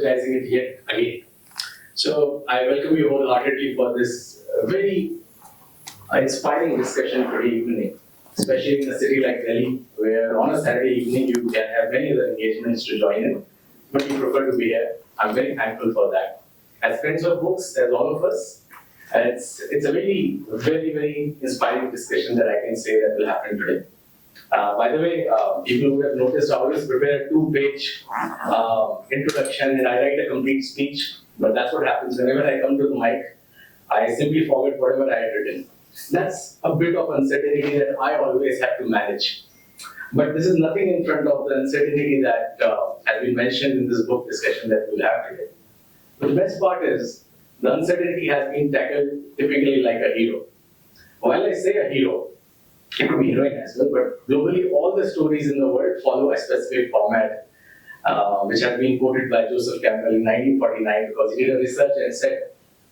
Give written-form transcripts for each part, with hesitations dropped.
apologizing it yet again. So I welcome you wholeheartedly for this very inspiring discussion today evening, especially in a city like Delhi, where on a Saturday evening you can have many other engagements to join in, but you prefer to be here. I'm very thankful for that. As friends of books, as all of us, it's a very inspiring discussion that I can say that will happen today. By the way, people who have noticed, I always prepare a 2-page introduction and I write a complete speech, but that's what happens whenever I come to the mic. I simply forget whatever I had written. That's a bit of uncertainty that I always have to manage. But this is nothing in front of the uncertainty that has been mentioned in this book discussion that we'll have today. But the best part is, the uncertainty has been tackled typically like a hero. While I say a hero, it could be heroine as well, but globally all the stories in the world follow a specific format, which has been quoted by Joseph Campbell in 1949 because he did a research and said,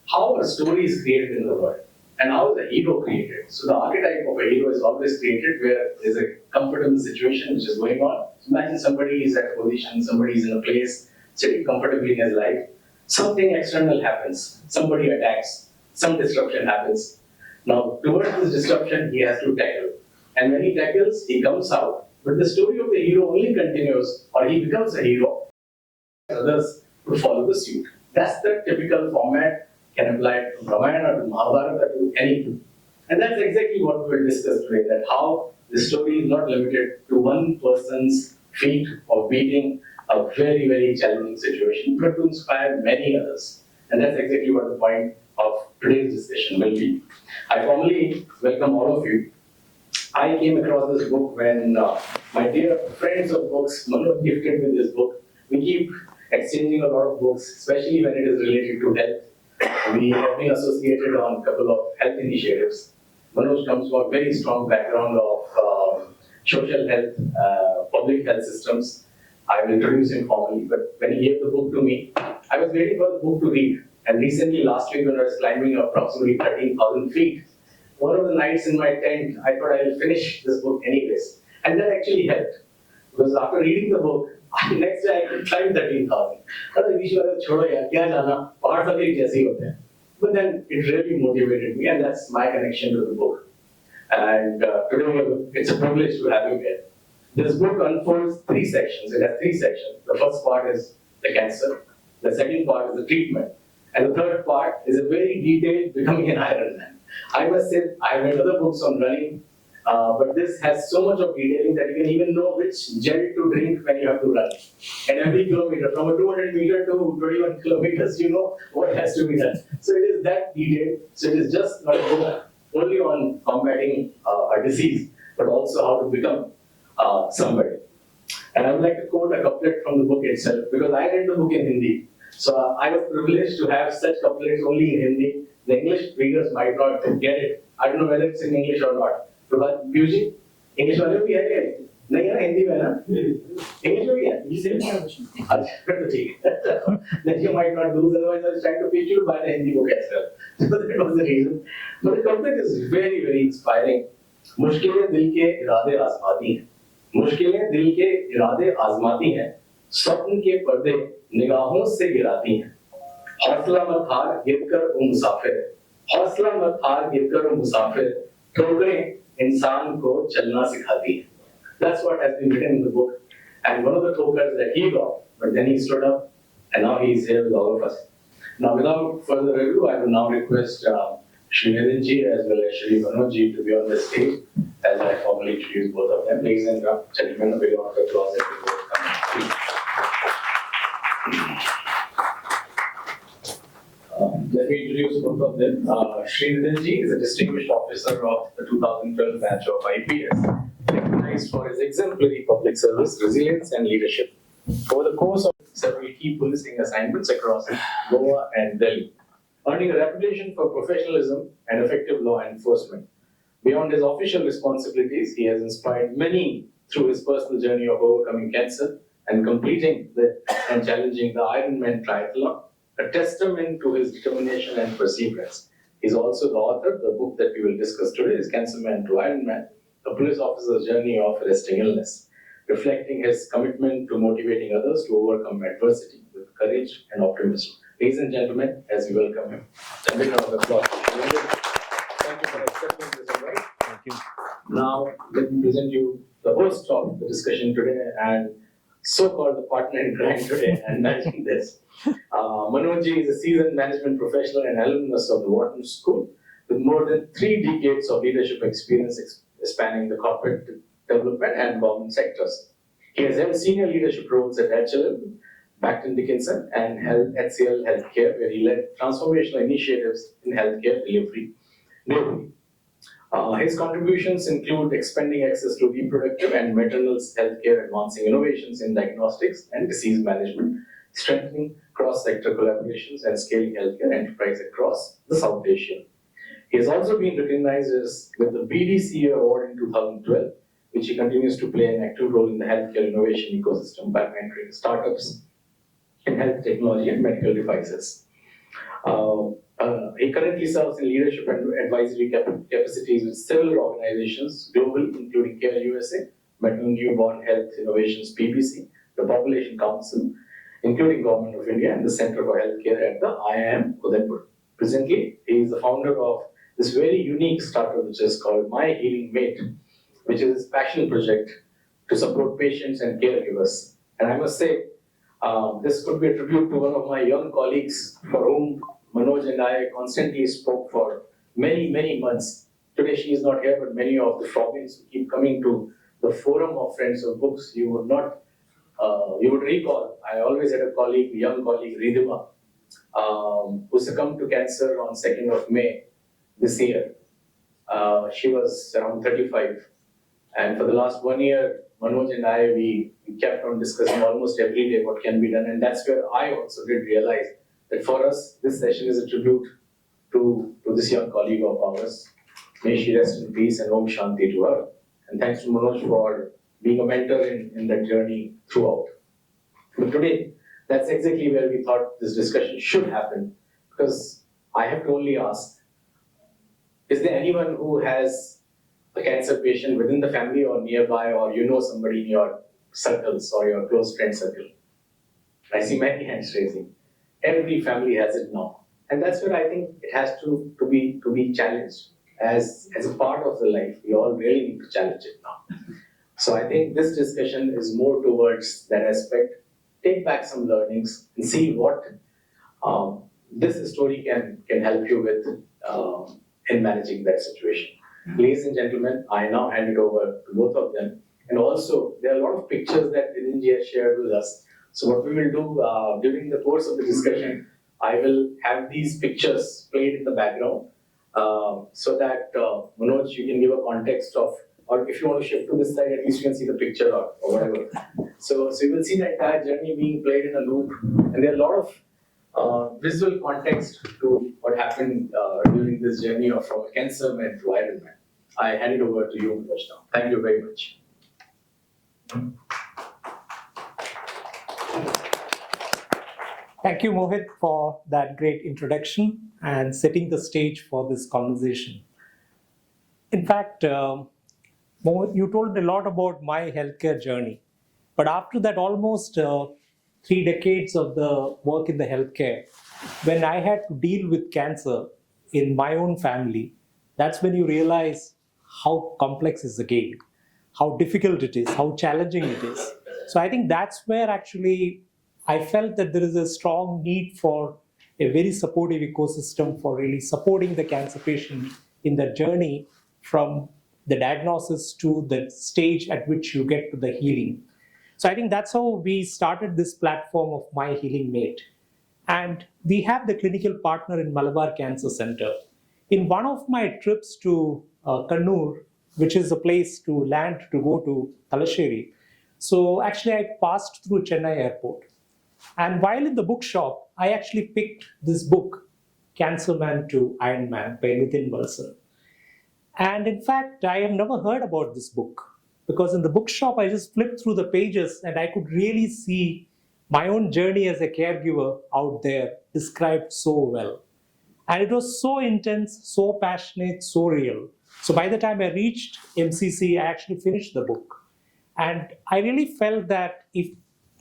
how are stories created in the world? And how is a hero created? So the archetype of a hero is always created where there's a comfortable situation which is going on. Imagine somebody is at a position, somebody is in a place, sitting comfortably in his life. Something external happens, somebody attacks, some disruption happens. Now, towards this disruption, he has to tackle. And when he tackles, he comes out. But the story of the hero only continues, or he becomes a hero. Others to follow the suit. That's the typical format. Can apply to Ramayana, to Mahabharata, to anything. And that's exactly what we will discuss today, that how the story is not limited to one person's feat of beating a very challenging situation, but to inspire many others. And that's exactly what the point of today's discussion will be. I formally welcome all of you. I came across this book when my dear friends of books, Manoj gifted me this book. We keep exchanging a lot of books, especially when it is related to health. We have been associated on a couple of health initiatives. Manoj comes from a very strong background of social health, public health systems. I will introduce him formally, but when he gave the book to me, I was waiting for the book to read. And recently, last week, when I was climbing approximately 13,000 feet, one of the nights in my tent, I thought I will finish this book anyways. And that actually helped. Because after reading the book, next day I could climb 13,000. But then it really motivated me, and that's my connection to the book. And today, it's a privilege to have you here. This book unfolds 3 sections. It has 3 sections. The first part is the cancer. The second part is the treatment. And the third part is a very detailed becoming an Ironman. I must say, I've read other books on running, but this has so much of detailing that you can even know which gel to drink when you have to run. And every kilometer, from a 200 meter to 21 kilometers, you know what has to be done. So it is that detailed. So it is just not a book only on combating a disease, but also how to become somebody. And I would like to quote a couplet from the book itself, because I read the book in Hindi. So I was privileged to have such couplets only in Hindi. The English readers might not get it. I don't know whether it's in English or not. Because Buji, English वाले भी है क्या? नहीं है ना हिंदी में ना? English में भी है? अच्छा फिर तो ठीक है. Then you might not do. Otherwise, I was trying to pitch you to buy the Hindi book as well. So that was the reason. But the couplet is very inspiring. मुश्किलें दिल के इरादे आजमाती हैं. मुश्किलें दिल के इरादे आजमाती हैं. स्वप्न के पर्दे निगाहों से गिराती हैं. हौसला मत हार गिरकर ओ मुसाफिर. हौसला मत हार गिरकर ओ मुसाफिर. ठोकरें इंसान को चलना सिखाती हैं. That's what has been written in the book. And one of the tokers that he got, but then he stood up, and now he is here with all of us. Now, without further ado, I will now request Shri Nidhin ji as well as Shri Manoj ji to be on the stage as I formally introduce both of them. Ladies and gentlemen, a big round of applause as we both come. Let me introduce both of them. Shri Nidhin ji is a distinguished officer of the 2012 batch of IPS, recognized for his exemplary public service, resilience, and leadership. Over the course of several key policing assignments across Goa and Delhi, earning a reputation for professionalism and effective law enforcement. Beyond his official responsibilities, he has inspired many through his personal journey of overcoming cancer and completing and challenging the Ironman triathlon, a testament to his determination and perseverance. He's also the author of the book that we will discuss today, is Cancer Man to Ironman, a police officer's journey of arresting illness, reflecting his commitment to motivating others to overcome adversity with courage and optimism. Ladies and gentlemen, as we welcome him, a big round of applause. Thank you for accepting this invite. Thank you. Now, let me present you the host of the discussion today and so-called the partner in crime today and managing this. Manoj is a seasoned management professional and alumnus of the Wharton School with more than 3 decades of leadership experience spanning the corporate development and government sectors. He has held senior leadership roles at HLL, Becton Dickinson, and HCL Healthcare, where he led transformational initiatives in healthcare delivery globally. His contributions include expanding access to reproductive and maternal healthcare, advancing innovations in diagnostics and disease management, strengthening cross-sector collaborations, and scaling healthcare enterprise across the South Asia. He has also been recognized with the BDC Award in 2012, which he continues to play an active role in the healthcare innovation ecosystem by mentoring startups in health technology and medical devices. He currently serves in leadership and advisory capacities with several organizations globally, including Care USA, Maternal Newborn Health Innovations PBC, the Population Council, including Government of India, and the Center for Healthcare at the IIM Udaipur. Presently, he is the founder of this very unique startup, which is called My Healing Mate, which is his passion project to support patients and caregivers. And I must say, this could be a tribute to one of my young colleagues for whom Manoj and I constantly spoke for many, many months. Today she is not here, but many of the Frobians who keep coming to the forum of Friends of Books, you would recall, I always had a colleague, young colleague, Ridhima, who succumbed to cancer on 2nd of May this year. She was around 35. And for the last 1 year, Manoj and I, we kept on discussing almost every day what can be done. And that's where I also did realize that for us, this session is a tribute to this young colleague of ours. May she rest in peace and Om Shanti to her. And thanks to Manoj for being a mentor in that journey throughout. But today, that's exactly where we thought this discussion should happen, because I have to only ask, is there anyone who has a cancer patient within the family or nearby, or you know somebody in your circles or your close friend circle? I see many hands raising. Every family has it now. And that's where I think it has to be challenged. As a part of the life, we all really need to challenge it now. So I think this discussion is more towards that aspect. Take back some learnings and see what this story can help you with in managing that situation. Ladies and gentlemen, I now hand it over to both of them. And also, there are a lot of pictures that Nidhin has shared with us. So what we will do during the course of the discussion, I will have these pictures played in the background so that Manoj, you can give a context of, or if you want to shift to this side, at least you can see the picture or whatever. So you will see the entire journey being played in a loop. And there are a lot of visual context to what happened during this journey from a cancer man to Iron Man. I hand it over to you, Manoj, now. Thank you very much. Thank you, Mohit, for that great introduction and setting the stage for this conversation. In fact, Mohit, you told a lot about my healthcare journey. But after that, almost 3 decades of the work in the healthcare, when I had to deal with cancer in my own family, that's when you realize how complex is the game, how difficult it is, how challenging it is. So I think that's where actually I felt that there is a strong need for a very supportive ecosystem for really supporting the cancer patient in the journey from the diagnosis to the stage at which you get to the healing. So I think that's how we started this platform of My Healing Mate. And we have the clinical partner in Malabar Cancer Center. In one of my trips to Kannur, which is a place to land to go to Talasheri, so actually I passed through Chennai airport. And while in the bookshop, I actually picked this book, Cancer Man to Iron Man by Nidhin Valsan. And in fact, I have never heard about this book because in the bookshop, I just flipped through the pages and I could really see my own journey as a caregiver out there described so well. And it was so intense, so passionate, so real. So by the time I reached MCC, I actually finished the book. And I really felt that if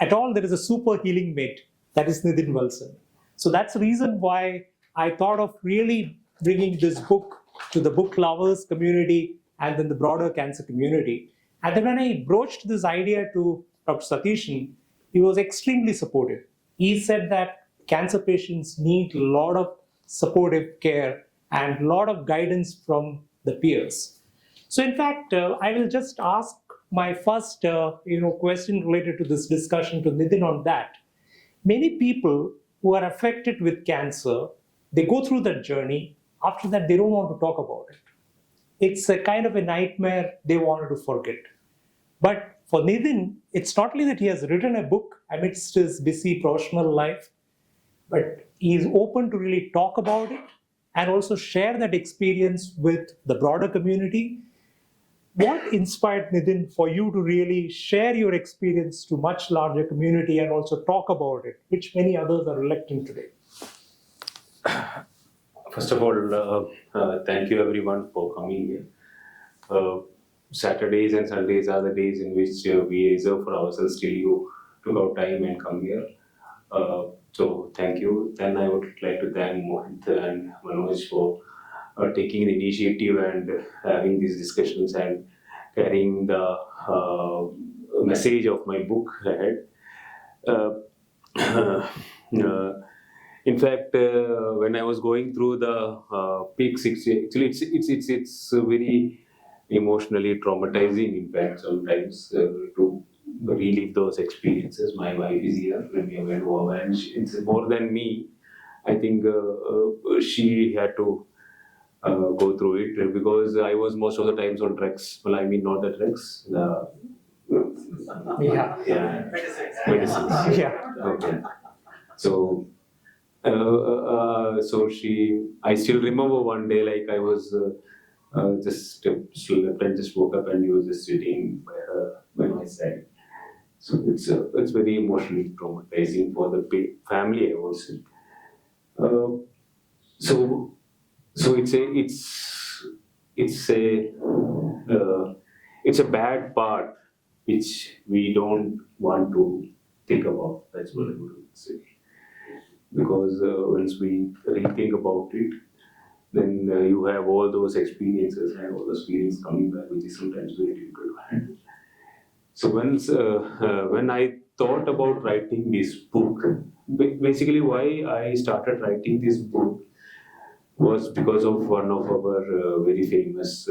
at all there is a super healing mate, that is Nidhin Valsan. So that's the reason why I thought of really bringing this book to the book lovers community and then the broader cancer community. And then when I broached this idea to Dr. Satishan, he was extremely supportive. He said that cancer patients need a lot of supportive care and a lot of guidance from the peers. So in fact, I will just ask my first question related to this discussion to Nidhin on that. Many people who are affected with cancer, they go through that journey. After that, they don't want to talk about it. It's a kind of a nightmare they wanted to forget. But for Nidhin, it's not only that he has written a book amidst his busy professional life, but he is open to really talk about it and also share that experience with the broader community. What inspired Nidhin for you to really share your experience to much larger community and also talk about it, which many others are reluctant today? First of all, thank you everyone for coming here. Saturdays and Sundays are the days in which we reserve for ourselves till you took out time and come here. So thank you. Then I would like to thank Mohit and Manoj for taking the initiative and having these discussions and carrying the message of my book ahead. In fact, when I was going through the peaks, it's very emotionally traumatizing. In fact, sometimes to relive those experiences. My wife is here. When we went over, and it's more than me. I think she had to go through it because I was most of the times on drugs. Well, I mean not the drugs. Yeah. Medicines. Yeah. Okay. So. I still remember one day, like I was just slept and just woke up and he was just sitting by my side. So it's very emotionally traumatizing for the family, I would say. So it's a bad part which we don't want to think about. That's what I would say. Because once we rethink about it, then you have all those experiences and all those feelings coming back, which is sometimes very difficult to handle. So when I thought about writing this book, basically why I started writing this book was because of one of our very famous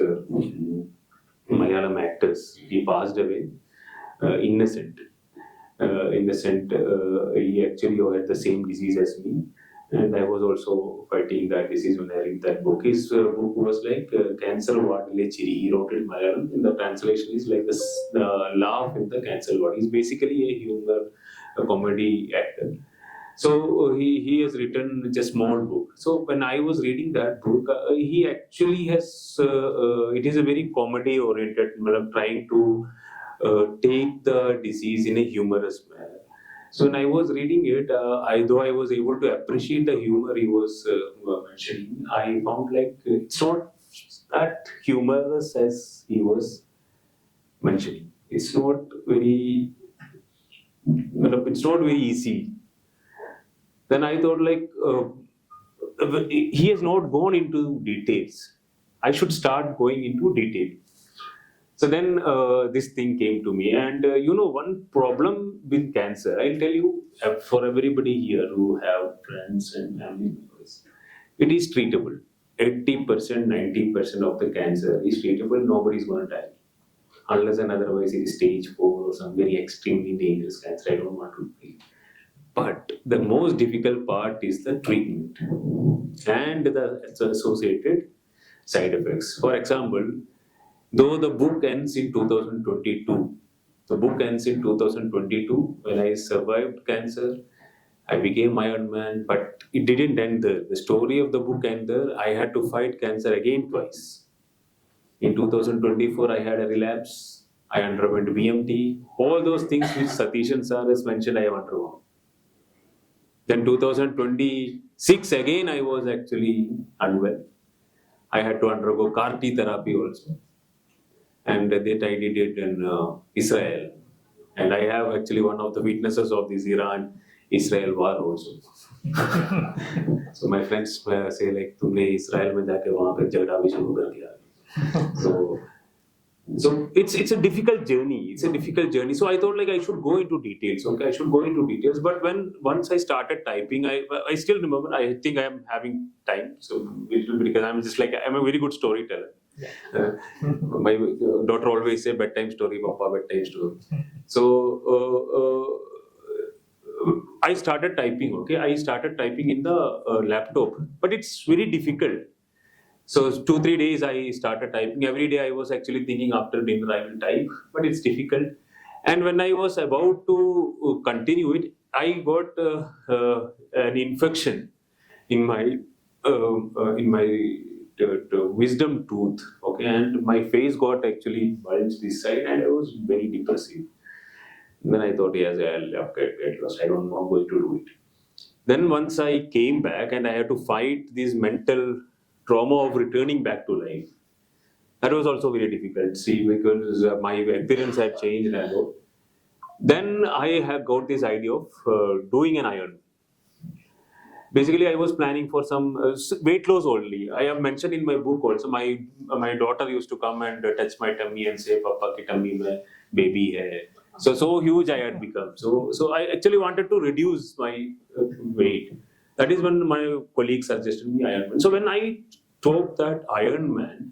Malayalam actors. He passed away, Innocent. He actually had the same disease as me, and I was also fighting that disease when I read that book. His book was like Cancer Wardile Chiri. He wrote it in Malayalam, and the translation is like the laugh in the cancer ward. He's basically a humor, a comedy actor. So he has written just small book. So when I was reading that book, he actually has. It is a very comedy oriented, trying to take the disease in a humorous manner. So when I was reading it, though I was able to appreciate the humor he was mentioning, I found like it's not that humorous as he was mentioning. It's not very easy. Then I thought like he has not gone into details. I should start going into detail. So then this thing came to me, and one problem with cancer, I'll tell you, for everybody here who have friends and family members, it is treatable. 80%, 90% of the cancer is treatable. Nobody is going to die, unless and otherwise it is stage 4 or some very extremely dangerous cancer. I don't want to be. But the most difficult part is the treatment and the associated side effects. For example, though the book ends in 2022, when I survived cancer, I became Iron Man, but it didn't end there. The story of the book ended there. I had to fight cancer again twice. In 2024, I had a relapse. I underwent BMT. All those things which Satishan sir has mentioned, I have undergone. Then 2026, again I was actually unwell. I had to undergo CAR-T therapy also. And that I did it in Israel. And I have actually one of the witnesses of this Iran Israel war also. So my friends say like, तुमने इस्राएल में जाके वहाँ पे झगड़ा भी शुरू कर दिया. So it's a difficult journey. It's a difficult journey. So I thought like I should go into details. Okay, I should go into details. But once I started typing, I still remember. I think I am having time. So because I'm just like I'm a very good storyteller. My daughter always say bedtime story, Papa bedtime story. So I started typing. Okay, I started typing in the laptop, but it's very difficult. So 2-3 days I started typing. Every day I was actually thinking after dinner I will type, but it's difficult. And when I was about to continue it, I got an infection in my wisdom tooth. Okay, and my face got actually bulged this side, and I was very depressive. Then I thought, yes, I'll get lost. I don't know how I'm going to do it. Then once I came back and I had to fight this mental trauma of returning back to life. That was also very difficult, see, because my appearance had changed and all. Then I have got this idea of doing an iron. Basically, I was planning for some weight loss only. I have mentioned in my book also. My daughter used to come and touch my tummy and say, "Papa ki tummy mein baby hai." So huge I had become. So I actually wanted to reduce my weight. That is when my colleague suggested me Ironman. So when I took that Ironman,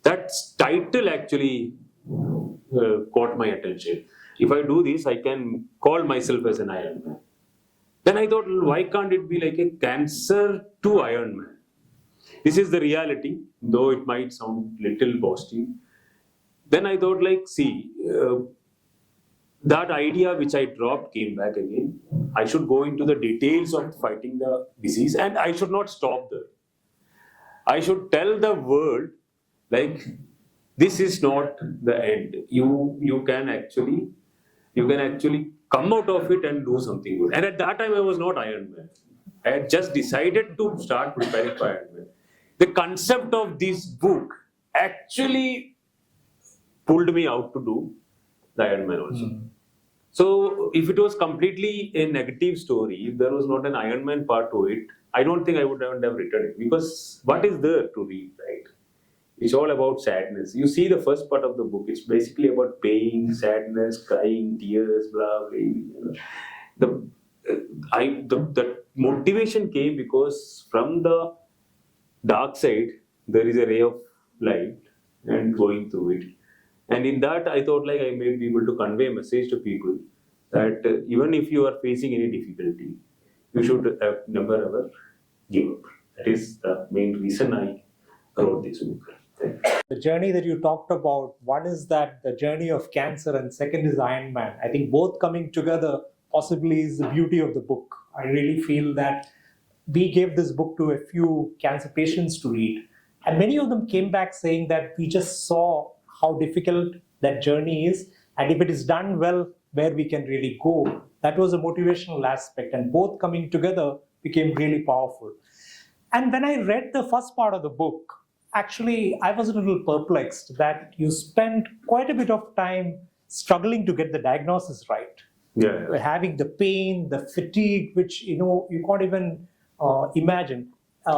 that title actually caught my attention. If I do this, I can call myself as an Ironman. Then I thought, why can't it be like a cancer to Ironman? This is the reality, though it might sound little boasting. Then I thought, like, see, that idea which I dropped came back again. I should go into the details of fighting the disease, and I should not stop there. I should tell the world, like, this is not the end. You can actually come out of it and do something good. And at that time, I was not Ironman. I had just decided to start preparing for Ironman. The concept of this book actually pulled me out to do the Ironman also. So if it was completely a negative story, if there was not an Ironman part to it, I don't think I would have written it. Because what is there to read, right? It's all about sadness. You see the first part of the book. It's basically about pain, sadness, crying, tears, blah, blah. The motivation came because from the dark side there is a ray of light and going through it. And in that, I thought like I may be able to convey a message to people that even if you are facing any difficulty, you should never ever give up. That is the main reason I wrote this book. The journey that you talked about, one is that the journey of cancer and second is Iron Man. I think both coming together possibly is the beauty of the book. I really feel that we gave this book to a few cancer patients to read. And many of them came back saying that we just saw how difficult that journey is. And if it is done well, where we can really go. That was a motivational aspect. And both coming together became really powerful. And when I read the first part of the book, actually, I was a little perplexed that you spent quite a bit of time struggling to get the diagnosis right. Yeah. Having the pain, the fatigue, which you can't even imagine.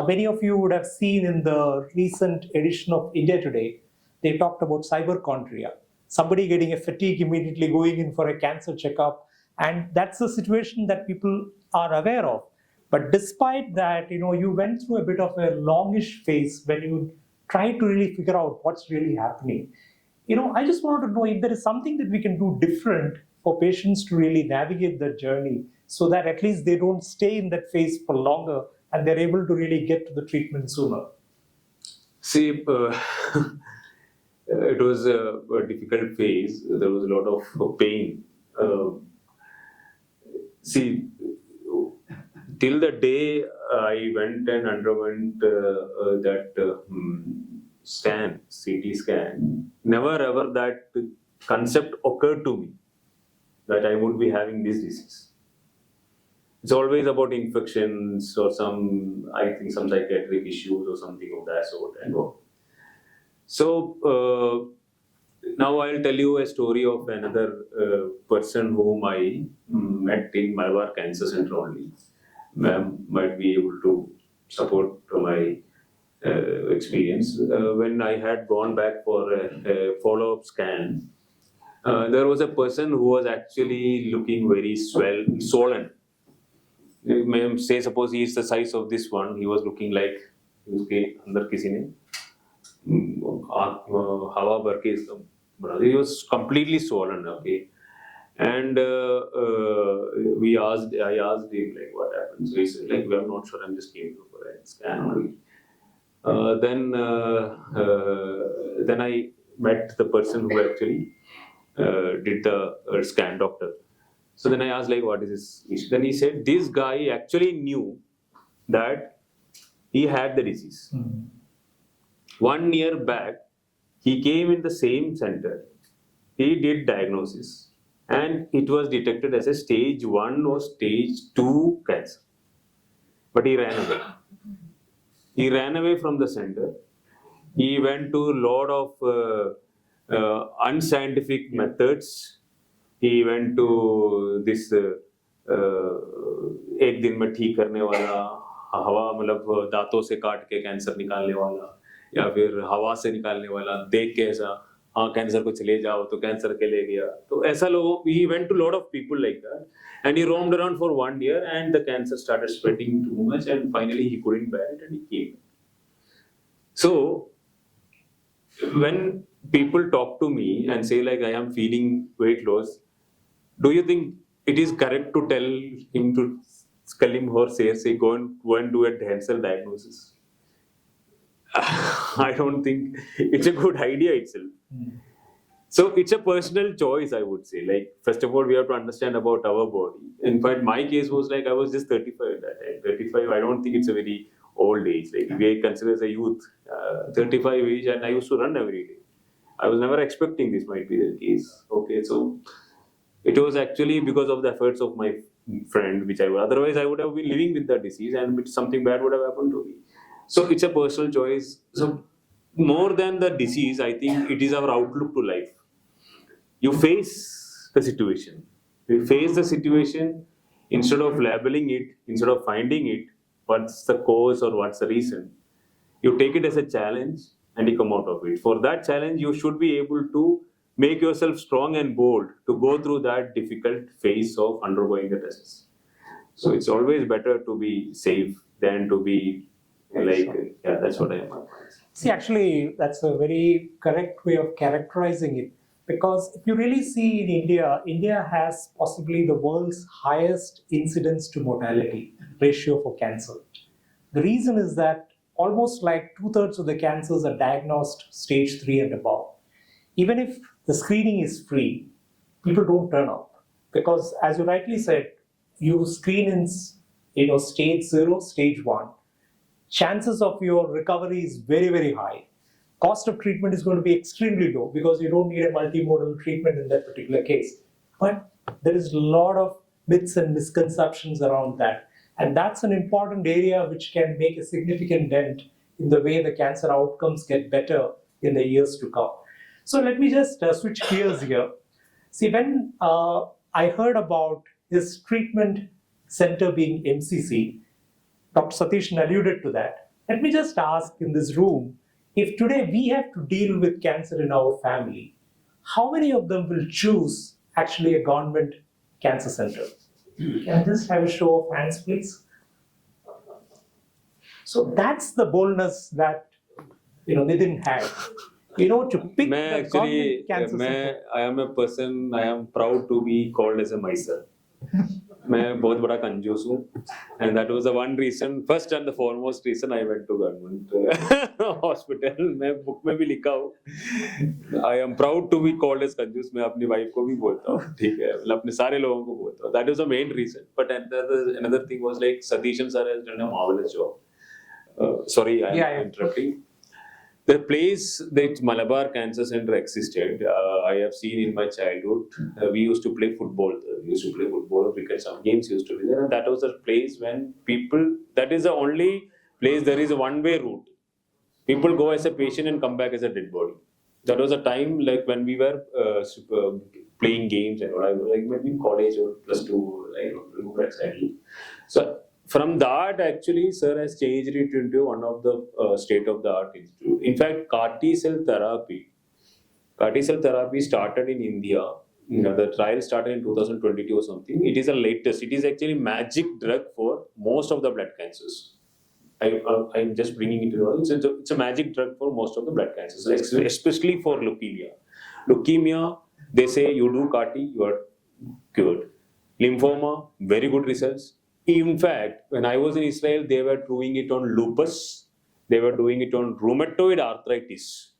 Many of you would have seen in the recent edition of India Today, they talked about cyberchondria. Somebody getting a fatigue immediately going in for a cancer checkup. And that's the situation that people are aware of. But despite that, you went through a bit of a longish phase when you tried to really figure out what's really happening. I just wanted to know if there is something that we can do different for patients to really navigate the journey so that at least they don't stay in that phase for longer and they're able to really get to the treatment sooner. See, it was a difficult phase. There was a lot of pain. See, till the day I went and underwent that scan, CT scan, never ever that concept occurred to me that I would be having this disease. It's always about infections or some psychiatric issues or something of that sort and all. So Now I'll tell you a story of another person whom I met in Malabar Cancer Center only. Ma'am might be able to support my experience. When I had gone back for a follow-up scan, there was a person who was actually looking very swollen. Ma'am, say suppose he is the size of this one, he was looking like उसके अंदर किसी ने हवा भर के इसका बना दिया. He was completely swollen, okay. And I asked him like what happened. So he said like we are not sure. I'm just came for a scan only. Then I met the person who actually did the scan, doctor. So then I asked like what is this issue? Then he said this guy actually knew that he had the disease. 1 year back, he came in the same center. He did diagnosis and it was detected as a stage 1 or stage 2 cancer. But he ran away. He ran away from the center. He went to a lot of unscientific methods. He went to this एक दिन में ठीक करने वाला, हवा मतलब दांतों से काट के कैंसर निकालने वाला, या फिर हवा से निकालने वाला, देख के ऐसा हाँ कैंसर को चले जाओ तो कैंसर के ले गया. तो ऐसा लोगों, he went to a lot of people like that and he roamed around for 1 year and the cancer started spreading too much and finally he couldn't bear it and he came. So when people talk to me and say like I am feeling weight loss, do you think it is correct to tell him or say go and do a cancer diagnosis? I don't think it's a good idea itself. So it's a personal choice, I would say. Like first of all, we have to understand about our body. In fact, my case was like I was just 35 at that time. 35, I don't think it's a very old age. Like we consider as a youth, 35 age, and I used to run every day. I was never expecting this might be the case. Okay, so it was actually because of the efforts of my friend, which otherwise I would have been living with the disease and something bad would have happened to me. So it's a personal choice. So more than the disease, I think it is our outlook to life. You face the situation. You face the situation instead of labeling it, instead of finding it, what's the cause or what's the reason. You take it as a challenge and you come out of it. For that challenge, you should be able to make yourself strong and bold to go through that difficult phase of undergoing the tests. So it's always better to be safe than to be like, yeah, that's what I am. See, actually, that's a very correct way of characterizing it. Because if you really see in India, India has possibly the world's highest incidence to mortality ratio for cancer. The reason is that almost like 2/3 of the cancers are diagnosed stage 3 and above. Even if the screening is free, people don't turn up. Because as you rightly said, you screen in stage 0, stage 1. Chances of your recovery is very, very high. Cost of treatment is going to be extremely low because you don't need a multimodal treatment in that particular case. But there is a lot of myths and misconceptions around that. And that's an important area which can make a significant dent in the way the cancer outcomes get better in the years to come. So let me just switch gears here. See, when I heard about this treatment center being MCC, Dr. Satish alluded to that. Let me just ask in this room, if today we have to deal with cancer in our family, how many of them will choose actually a government cancer center? Can I just have a show of hands, please? So that's the boldness that Nidhin had. To pick the government cancer center. I am a person, I am proud to be called as a miser. मैं बहुत बड़ा कंजूस हूँ, and that was the one reason, first and the foremost reason I went to government hospital. मैं book में भी लिखा हूँ, I am proud to be called as कंजूस. मैं अपनी wife को भी बोलता हूँ, ठीक है, मतलब अपने सारे लोगों को बोलता हूँ. That was the main reason. But another thing was like Satish sir has done a marvelous job. Sorry, I am interrupting. The place that Malabar Cancer Center existed, I have seen in my childhood. We used to play football. Cricket, some games used to be there. And that was a place when people, that is the only place there is a one-way route. People go as a patient and come back as a dead body. That was a time like when we were playing games and all. I was like maybe in college or plus two, I don't remember exactly. So from that, actually, sir has changed it into one of the state-of-the-art institute. In fact, CAR T cell therapy started in India. You know, the trial started in 2022 or something. It is the latest. It is actually magic drug for most of the blood cancers. I'm just bringing it to you. It's a magic drug for most of the blood cancers, especially for leukemia. Leukemia, they say you do CAR T, you are cured. Lymphoma, very good results. In fact, when I was in Israel, they were doing it on lupus, they were doing it on rheumatoid arthritis.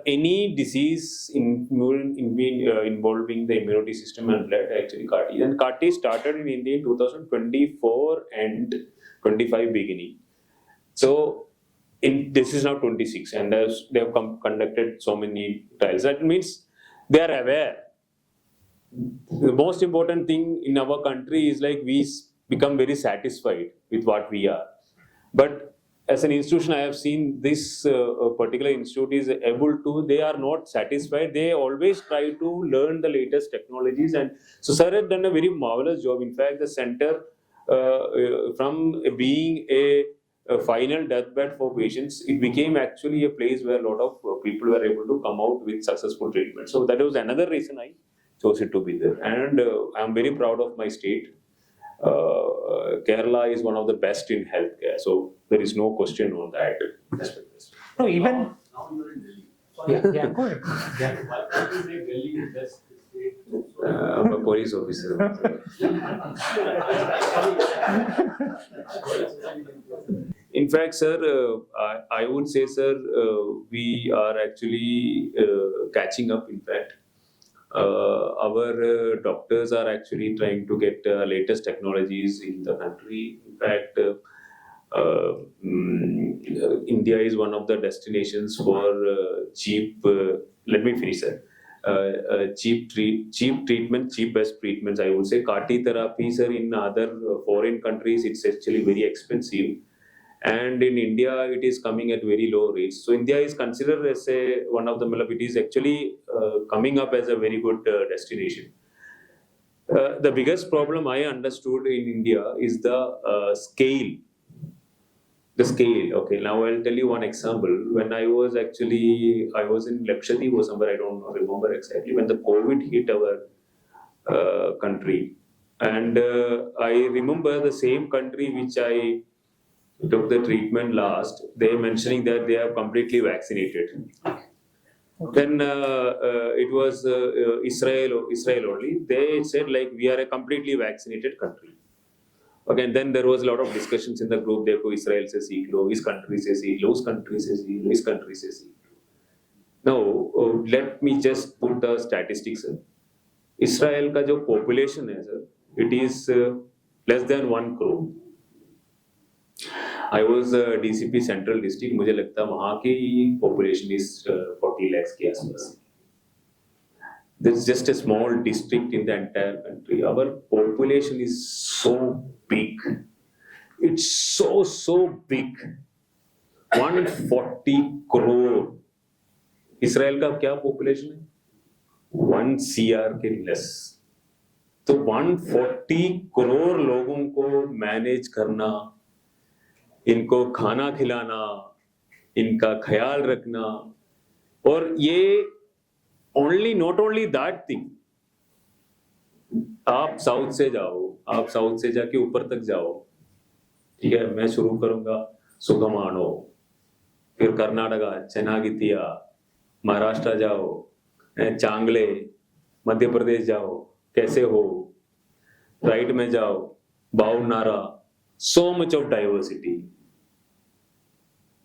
Any disease involving the immunity system and blood, actually CAR T. And CAR T started in India in 2024 and 25 beginning. So this is now 26, and they have conducted so many trials. That means they are aware. The most important thing in our country is like we become very satisfied with what we are. But as an institution, I have seen this particular institute is able to, they are not satisfied. They always try to learn the latest technologies. And so sir had done a very marvelous job. In fact, the center from being a final deathbed for patients, it became actually a place where a lot of people were able to come out with successful treatment. So that was another reason I chose it to be there. And I'm very proud of my state. Kerala is one of the best in healthcare, so there is no question on that aspect. No, even Now you are in Delhi. yeah, go ahead. Yeah. Why can't you make Delhi the best state? I'm a police officer. In fact, sir, I would say, sir, we are actually catching up. In fact, our doctors are actually trying to get latest technologies in the country. In fact, India is one of the destinations for cheap. Let me finish, sir. Cheap treatment, cheap best treatments. I would say CAR T therapies are in other foreign countries. It's actually very expensive, and in India it is coming at very low rates. So India is considered as one of the. It is actually coming up as a very good destination. The biggest problem I understood in India is the scale. The scale. Okay, now I'll tell you one example. When I was in Lakshadweep or somewhere, I don't remember exactly, when the COVID hit our country. And I remember the same country which I took the treatment last, they mentioning that they are completely vaccinated. Then it was Israel only. They said like we are a completely vaccinated country. Okay, and then there was a lot of discussions in the group. Therefore, Israel says equal, his country says equal, his country says equal, his country says equal. Now, let me just put the statistics in. Israel का जो population है sir, it is less than 1 crore. I was DCP Central District. मुझे लगता है वहाँ की population is 40 lakhs के आसपास. There's just a small district in the entire country. Our population is so big. It's so big. 140 crore. Israel का क्या population है? 1 CR के less. तो 140 crore लोगों को manage करना, इनको खाना खिलाना, इनका ख्याल रखना, और ये not only that thing. आप साउथ से जाके ऊपर तक जाओ, ठीक है, मैं शुरू करूंगा सुगमानो, फिर कर्नाटका, चेनागितिया, महाराष्ट्र जाओ, चांगले, मध्य प्रदेश जाओ, कैसे हो, राइट में जाओ, बाउनारा, so much of diversity.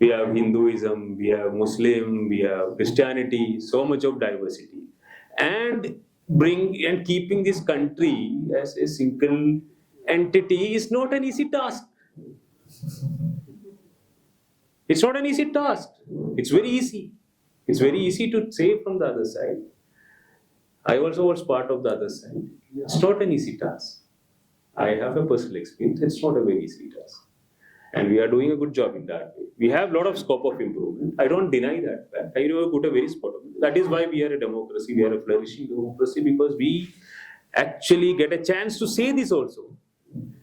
We have Hinduism, we have Muslim, we have Christianity, so much of diversity. And keeping this country as a single entity is not an easy task. It's not an easy task. It's very easy. It's very easy to say from the other side. I also was part of the other side. It's not an easy task. I have a personal experience. It's not a very easy task. And we are doing a good job in that way. We have a lot of scope of improvement. I don't deny that fact. I will put a very spot on it. That is why we are a democracy. We are a flourishing democracy because we actually get a chance to say this also.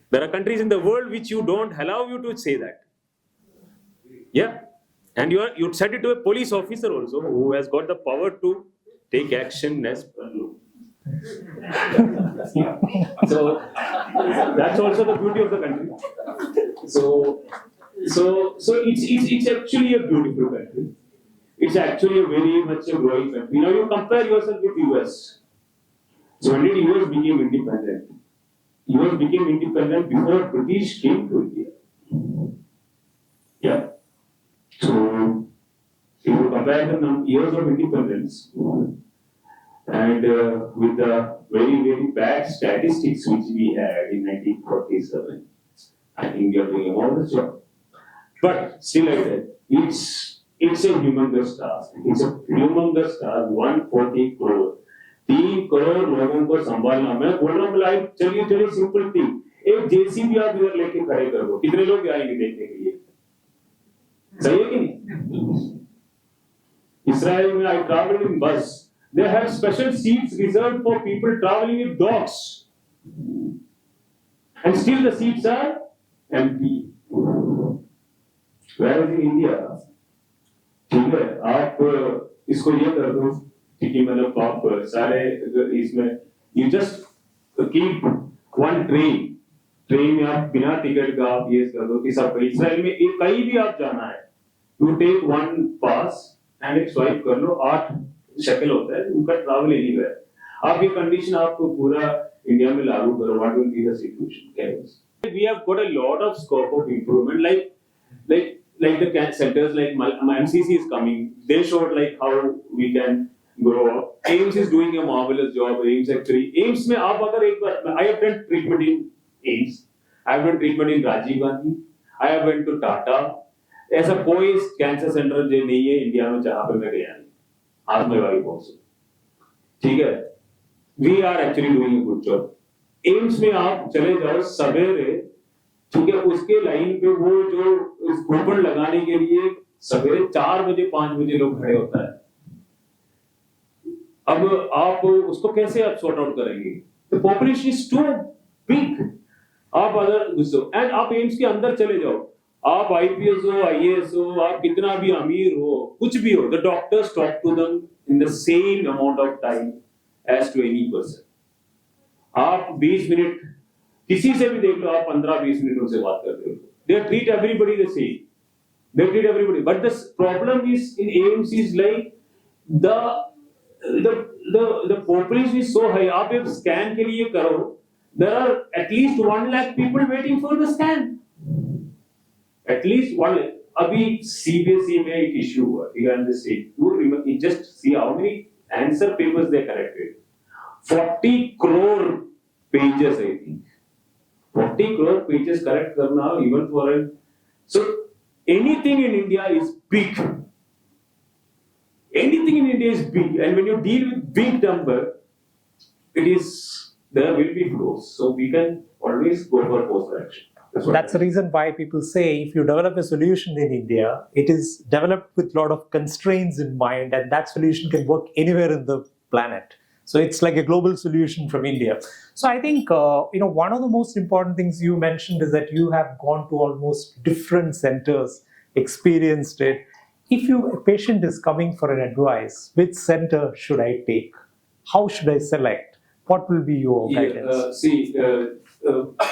There are countries in the world which you don't allow you to say that. Yeah. And you said it to a police officer also who has got the power to take action as per law. So that's also the beauty of the country. So it's actually a beautiful country. It's actually a very much a growing country. Now you compare yourself with US. So when did US became independent? US became independent before British came to India. Yeah. So if you compare the years of independence and with the very, very bad statistics which we had in 1947, I think we are doing a marvelous job. But still like that, it's a humongous task. It's a humongous task, 140 crore. 3 crore लोगों को संभालना मैं बोल रहा हूँ like चलिए simple thing एक JCB आप इधर लेके खड़े कर दो कितने लोग आएंगे देखने के लिए सही है कि नहीं इसराइल में I traveled in bus they have special seats reserved for people traveling with dogs and still the seats are empty whereas in India ठीक है आप इसको ये कर दो कि मतलब आप सारे इसमें you just keep one train में आप बिना टिकट का आप ये कर दो कि सब इसराइल में कहीं भी आप जाना है you take one pass and एक स्वाइप कर लो 8 शक्ल होता है उनका ट्रैवल एनीवेयर आप ये कंडीशन आपको पूरा इंडिया में लागू करो what will be the situation we have got a lot of scope of improvement like the centers like MCC is coming they showed like how we can grow up AIMS is doing a marvelous job AIMS में आप अगर एक बार I have done treatment in AIMS I have done treatment in Rajiv Gandhi I have went to Tata ऐसा कोई cancer centre जो नहीं है India में जहाँ पे मैं गया नहीं आज मैं वाइफ also ठीक है we are actually doing a good job AIMS में आप चले जाओ सवेरे ठीक है उसके लाइन पे वो जो कूपन लगाने के लिए सवेरे 4 बजे 5 बजे लोग खड़े होता है अब आप उसको कैसे आप सॉर्ट आउट करेंगे the population is too big आप अगर घुसो एंड आप एम्स के अंदर चले जाओ आप आईपीएस हो आईएएस हो आप कितना भी अमीर हो कुछ भी हो the doctors talk to them in the same amount of time as to any person आप 20 मिनट किसी से भी देख लो आप 15-20 मिनट उनसे बात करते हो they treat everybody the same they treat everybody but the problem is in AIMS is like the population is so high आप एक स्कैन के लिए करो there are at least 1 lakh people waiting for the scan at least 1 lakh अभी CBSE में एक issue हुआ you understand you just see how many answer papers they corrected 40 crore pages I think 40 crore pages correct करना even for a so anything in India is big. Anything in India is big, and when you deal with big number, there will be flaws. So we can always go for course correction. That's the reason why people say if you develop a solution in India, it is developed with a lot of constraints in mind, and that solution can work anywhere in the planet. So it's like a global solution from India. So I think one of the most important things you mentioned is that you have gone to almost different centers, experienced it. If a patient is coming for an advice, which center should I take? How should I select? What will be your guidance?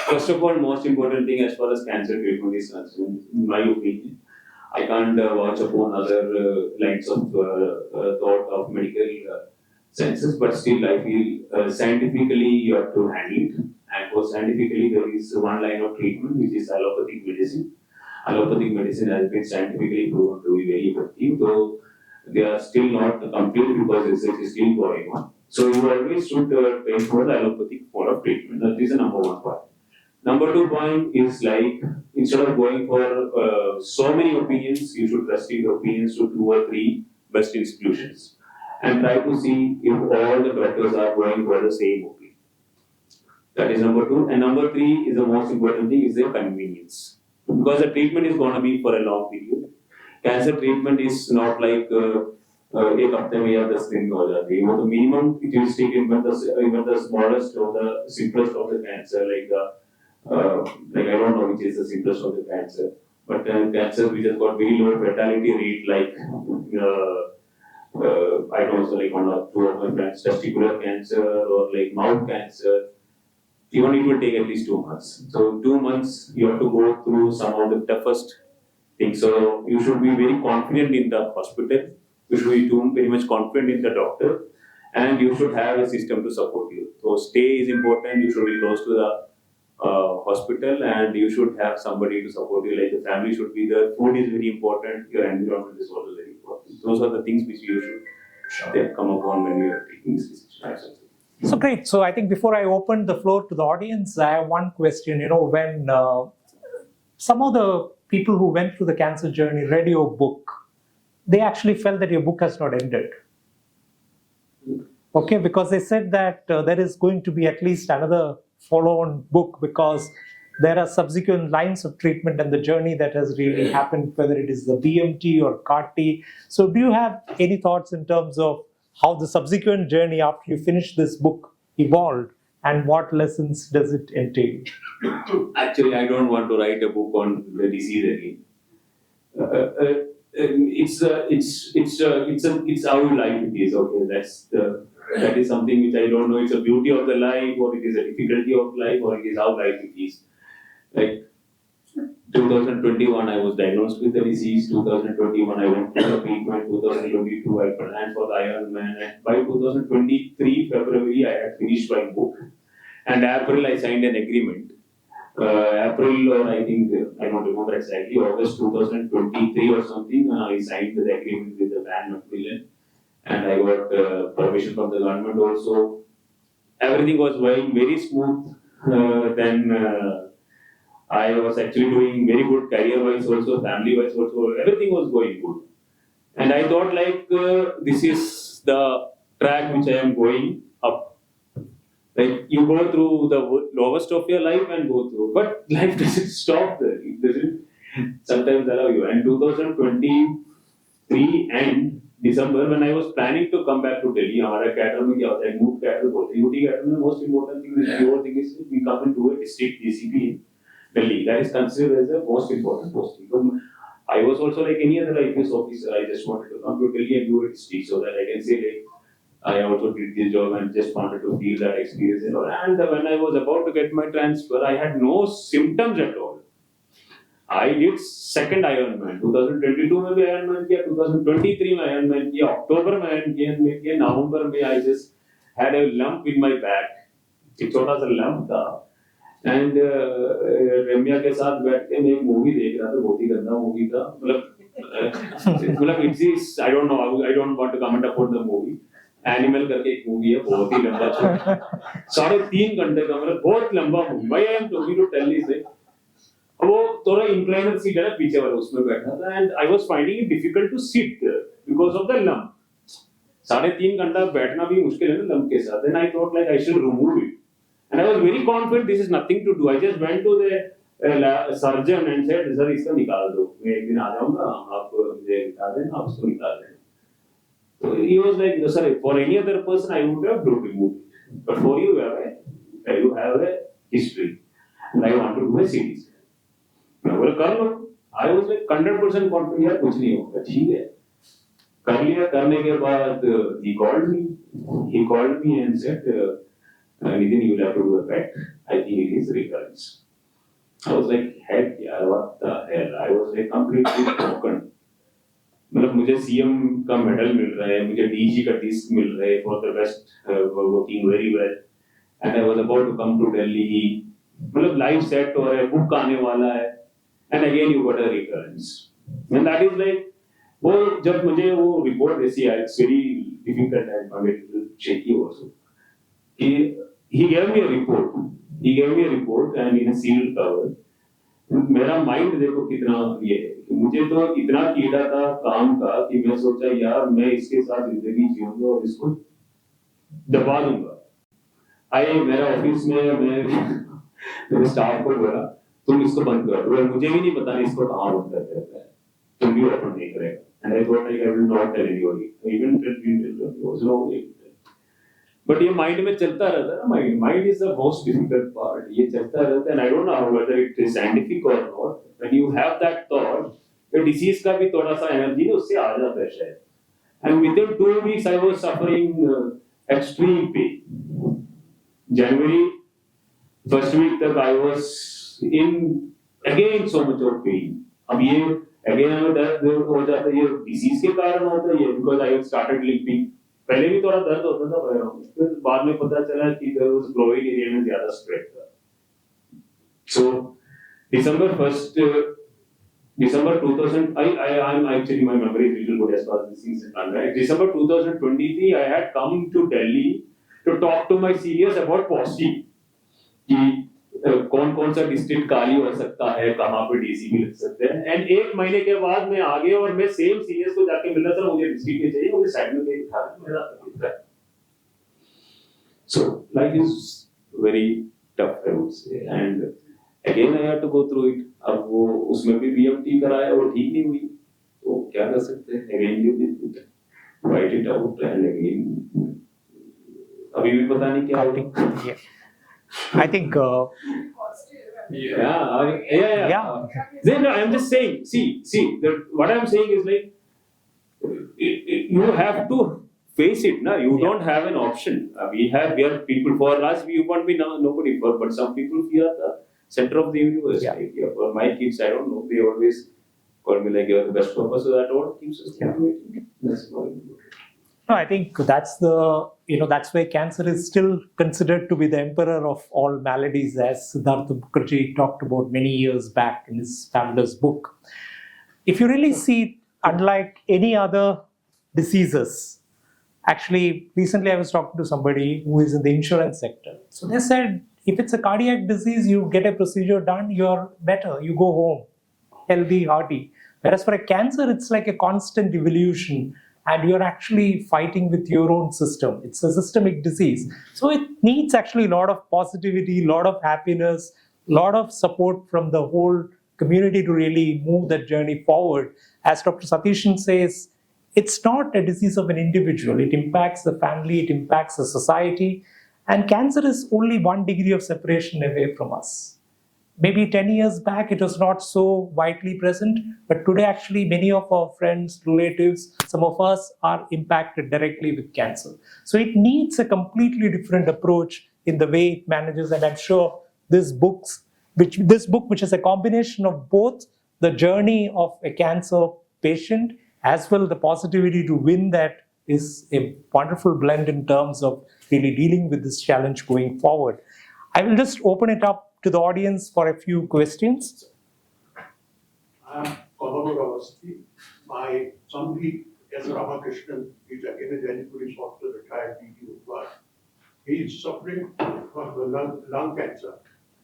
First of all, most important thing as far as cancer treatment is concerned, in my opinion, I can't watch upon other lines of thought of medical senses, but still I feel scientifically you have to handle it. And for scientifically there is one line of treatment which is allopathic medicine. Allopathic medicine has been scientifically proven to be very effective, though they are still not complete because research is still going on. So you always should aim for the allopathic mode of treatment. That is the number 1 point. Number 2 point is like instead of going for so many opinions, you should trust in the opinions to 2 or 3 best institutions. And try to see if all the doctors are going for the same opinion. That is number 2. And number 3 is the most important thing is the convenience. because the treatment is going to be for a long period. Cancer treatment is not like एक हफ्ते में या 10 दिन में हो जाती है. वो तो minimum it is taken even the smallest or the simplest of the cancer like I don't know which is the simplest of the cancer, but cancer which has got very low fatality rate like I don't know, like one or two of my friends, testicular cancer or like mouth cancer. Even it will take at least 2 months. So 2 months you have to go through some of the toughest things. So you should be very confident in the hospital. You should be very much confident in the doctor, and you should have a system to support you. So stay is important. You should be close to the hospital, and you should have somebody to support you. Like the family should be there. Food is very important. Your environment is also very important. Those are the things which you should come upon when you are taking this decision. So great. So I think before I open the floor to the audience, I have one question. When some of the people who went through the cancer journey read your book, they actually felt that your book has not ended. Okay, because they said that there is going to be at least another follow-on book because there are subsequent lines of treatment and the journey that has really happened, whether it is the BMT or CAR-T. So do you have any thoughts in terms of how the subsequent journey after you finish this book evolved and what lessons does it entail? Actually, I don't want to write a book on the disease again. It's how life is. Okay, that is something which I don't know. It's a beauty of the life, or it is a difficulty of life, or it is how life it is. Like 2021, I was diagnosed with the disease. 2021, I went for the treatment. 2022, I planned for the Ironman. And by 2023 February, I had finished my book. And April, I signed an agreement. April, or I think, I don't remember exactly, August 2023 or something, I signed the agreement with the Van Macmillan. And I got permission from the government also. Everything was going very smooth. Then I was actually doing very good career-wise also, family-wise also. Everything was going good. And I thought like this is the track which I am going up. Like you go through the lowest of your life and go through, but life doesn't stop there. It doesn't sometimes allow you. And 2023 end December, when I was planning to come back to Delhi, हमारा cater में क्या होता है? Move cater बोलते हैं. UT cater में most important thing is your thing is we come into a district DCP in Delhi. That is considered as the most important posting. I was also like any other IPS officer. I just wanted to come to Delhi and do a district so that I can say like I also did this job and just wanted to feel that experience. And when I was about to get my transfer, I had no symptoms at all. I did second Ironman. 2022 में भी Ironman किया, 2023 में Ironman किया, October में Ironman किया, November में I just had a lump in my back. एक छोटा सा lump था. And रम्या के साथ बैठ के मैं एक मूवी देख रहा था, बहुत ही गंदा मूवी था. मतलब it's I don't know, I don't want to comment about the movie. Animal करके एक मूवी है, बहुत ही लंबा 3.5 घंटे का, मतलब बहुत लंबा मूवी. भाई I am talking to tell this. वो थोड़ा इंक्लाइनर सीट है ना पीछे वाला, उसमें बैठा था. And I was finding it difficult to sit because of the lump. 3.5 घंटा बैठना भी मुश्किल है ना लंप के साथ. And I thought like I should remove it. And I was very confident this is nothing to do. I just went to the surgeon and said sir इसका निकाल दो, मैं एक दिन आ जाऊंगा, आप मुझे निकाल देना, आप उसको निकाल देना. So he was like, no, sir, for any other person I would have removed it. But for you, you have a history. And I want to do a series. Well, I was like 100% confident यार कुछ नहीं होगा, ठीक है. कर लिया, करने के बाद he called me and said, Nidhin, you will have to do a PET. I think it is recurrence. I was like, heck yeah, what the hell? I was like completely broken. मतलब मुझे CM का medal मिल रहा है, मुझे DG का disc मिल रहा है for the best working very well. And I was about to come to Delhi. मतलब लाइफ सेट हो रहा है, बुक आने वाला है, and again you got a recurrence. And that is like वो जब मुझे वो रिपोर्ट ऐसी आई, it's very difficult and shaky also. He gave me a report and in a sealed cover. मेरा माइंड देखो कितना ये है. मुझे तो इतना कीड़ा था काम का कि मैं सोचा यार मैं इसके साथ जिंदगी जीऊंगा और इसको दबा दूंगा. मेरा ऑफिस में मैं मेरे स्टाफ को बोला तुम इसको बंद कर दो, मुझे भी नहीं पता इसको कहाँ बंद करते रहते हैं, तुम भी ओपन नहीं करेगा. And I thought like I will not tell anybody, even tell people, there was no way. But ये mind में चलता रहता है ना, mind is the most difficult part. ये चलता रहता है, and I don't know whether it is scientific or not. When you have that thought, the disease का भी थोड़ा सा energy उससे आ जाता है शायद. And within 2 weeks I was suffering extreme pain. January first week तक I was in again so much of pain. अब ये again हमें दर्द हो जाता है, ये disease के कारण होता है, because I started limping. पहले भी थोड़ा दर्द होता था पैरों में, फिर बाद में पता चला कि उस ग्रोइंग एरिया में ज्यादा स्प्रेड था. So December 2000, I'm actually my memory is really good as far as this is concerned. Right? December 2023, I had come to Delhi to talk to my seniors about posting. कि कौन सा district खाली हो सकता है, कहाँ पे डीसी भी लग सकते हैं. एंड 1 महीने के बाद मैं आ गया और मैं सेम सीनियर्स को जाके मिला था, मुझे डिस्ट्रिक्ट चाहिए, मुझे साइड में कहीं था मेरा था. So life is very tough I would say, and again I had to go through it. अब वो उसमें भी बीएमटी कराया, वो ठीक नहीं हुई, तो क्या कर सकते हैं, again you fight it out and again अभी भी पता नहीं क्या होगा. I think. Yeah. Then I'm just saying. See. What I'm saying is like, you have to face it. Na, you don't have an option. We are people. For us, we won't be nobody. But some people we are the center of the universe. Yeah. Like, for my kids, I don't know. They always call me like you're the best purpose. So that all keeps us motivated. That's why. No, I think that's that's why cancer is still considered to be the emperor of all maladies, as Siddhartha Mukherjee talked about many years back in his fabulous book. If you really see, unlike any other diseases, actually, recently I was talking to somebody who is in the insurance sector. So they said, if it's a cardiac disease, you get a procedure done, you're better, you go home, healthy, hearty. Whereas for a cancer, it's like a constant evolution. And you're actually fighting with your own system. It's a systemic disease. So it needs actually a lot of positivity, a lot of happiness, a lot of support from the whole community to really move that journey forward. As Dr. Satishan says, it's not a disease of an individual. It impacts the family, it impacts the society. And cancer is only 1 degree of separation away from us. Maybe 10 years back, it was not so widely present, but today actually many of our friends, relatives, some of us are impacted directly with cancer. So it needs a completely different approach in the way it manages, and I'm sure this book, which is a combination of both the journey of a cancer patient as well the positivity to win that, is a wonderful blend in terms of really dealing with this challenge going forward. I will just open it up to the audience for a few questions. I'm Gopalakrishan. My son, S. Ramakrishnan, is again a Delhi police officer, retired DG, but he is suffering from lung cancer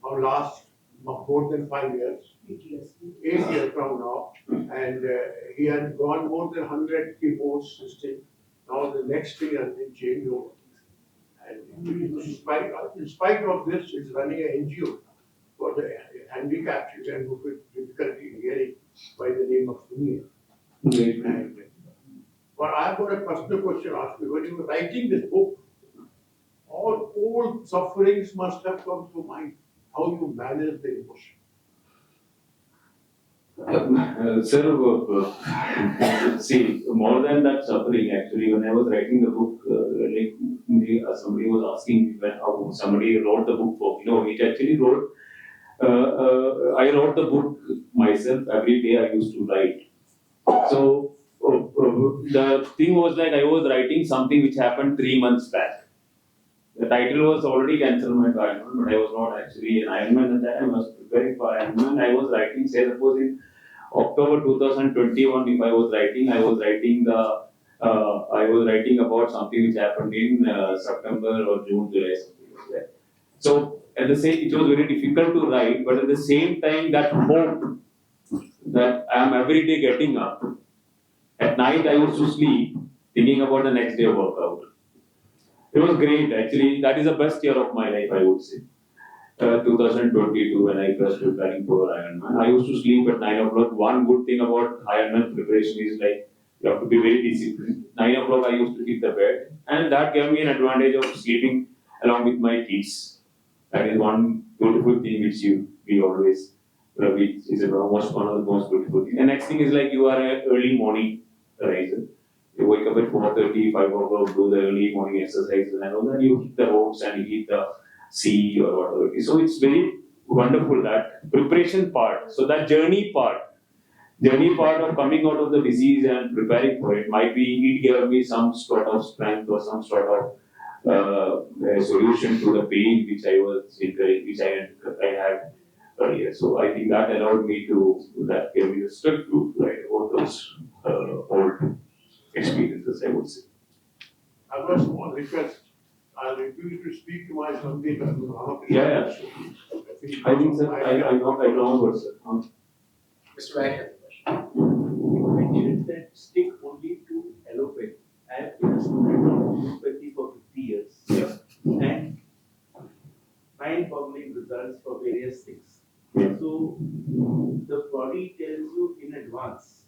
for last more than 5 years. 8 years from now, and he had gone more than 100 chemos system. Now the next thing has been changed over. And in spite of this, it's running an NGO for the handicapped children who with difficulty in hearing by the name of Sunil. But I've got a personal question to ask you. When you were writing this book, all sufferings must have come to mind. How you manage the emotion? Sir, see, more than that suffering, actually, when I was writing the book, somebody was asking me when somebody wrote the book for, it actually wrote, I wrote the book myself. Every day I used to write. So, the thing was like I was writing something which happened 3 months back. The title was already Cancer My Ironman, but I was not actually an Ironman at that time. I was preparing for Ironman. I was writing, say, suppose in October 2021, if I was writing about something which happened in September or June, July, something like that. So, at the same, it was very difficult to write, but at the same time, that hope that I am every day getting up. At night, I used to sleep thinking about the next day workout. It was great, actually. That is the best year of my life, I would say. 2022 when I was preparing for Ironman. I used to sleep at 9 o'clock. One good thing about Ironman preparation is like you have to be very disciplined. 9 o'clock I used to hit the bed, and that gave me an advantage of sleeping along with my kids. That is one beautiful thing which we always, which is almost one of the most beautiful things. And next thing is like you are an early morning riser. You wake up at 4:30, 5 o'clock, do the early morning exercises and all that. You hit the roads and you hit the sea or whatever it is. So it's very wonderful that preparation part. So that journey part of coming out of the disease and preparing for it might be, it gave me some sort of strength or some sort of a solution to the pain which I was incurring, which I had earlier. So I think that allowed me to, that gave me the strength to write about those old experiences, I would say. I was one request. I'll refuse to speak to my something. Yeah. I think, sir, I know what, sir. Mr. Vaishnav. You mentioned that stick only to allopathy. I have been a student of homeopathy for 50 years. Yeah. And mind-boggling results for various things. Yeah. So the body tells you in advance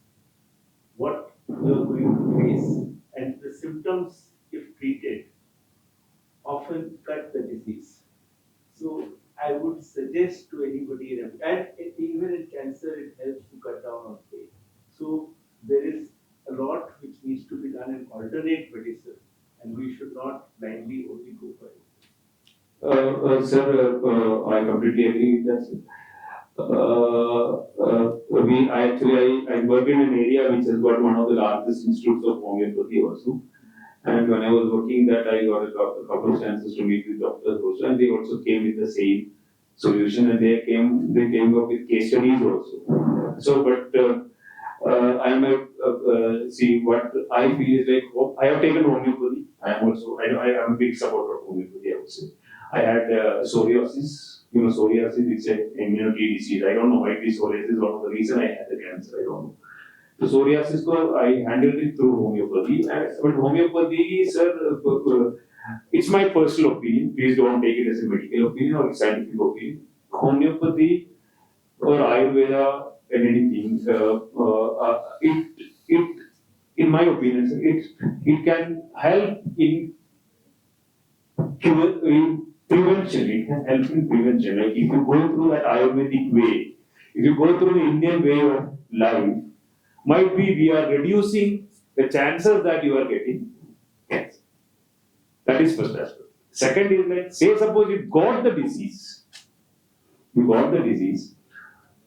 what you are going to face, and the symptoms, if treated, often cut the disease. So I would suggest to anybody, and even in cancer, it helps to cut down on pain. So there is a lot which needs to be done in alternate medicine, and we should not blindly only go for it. Sir, I completely agree with that, sir. I work in an area which has got one of the largest institutes of homeopathy also. And when I was working that, I got a couple of chances to meet with doctors also, and they also came with the same solution, and they came up with case studies also. So, but see what I feel is like, I have taken homeopathy. I am a big supporter of homeopathy, I would say. I had psoriasis. Psoriasis is an immunity disease. I don't know why psoriasis is one of the reasons I had the cancer. I don't know. So psoriasis, I handled it through homeopathy. But homeopathy, sir, it's my personal opinion. Please don't take it as a medical opinion or a scientific opinion. Homeopathy or Ayurveda and anything, in my opinion, sir, it can help in prevention. It can help in prevention. Like if you go through that Ayurvedic way, if you go through the Indian way of life, might be we are reducing the chances that you are getting cancer. That is first aspect. Second is like, say suppose you got the disease.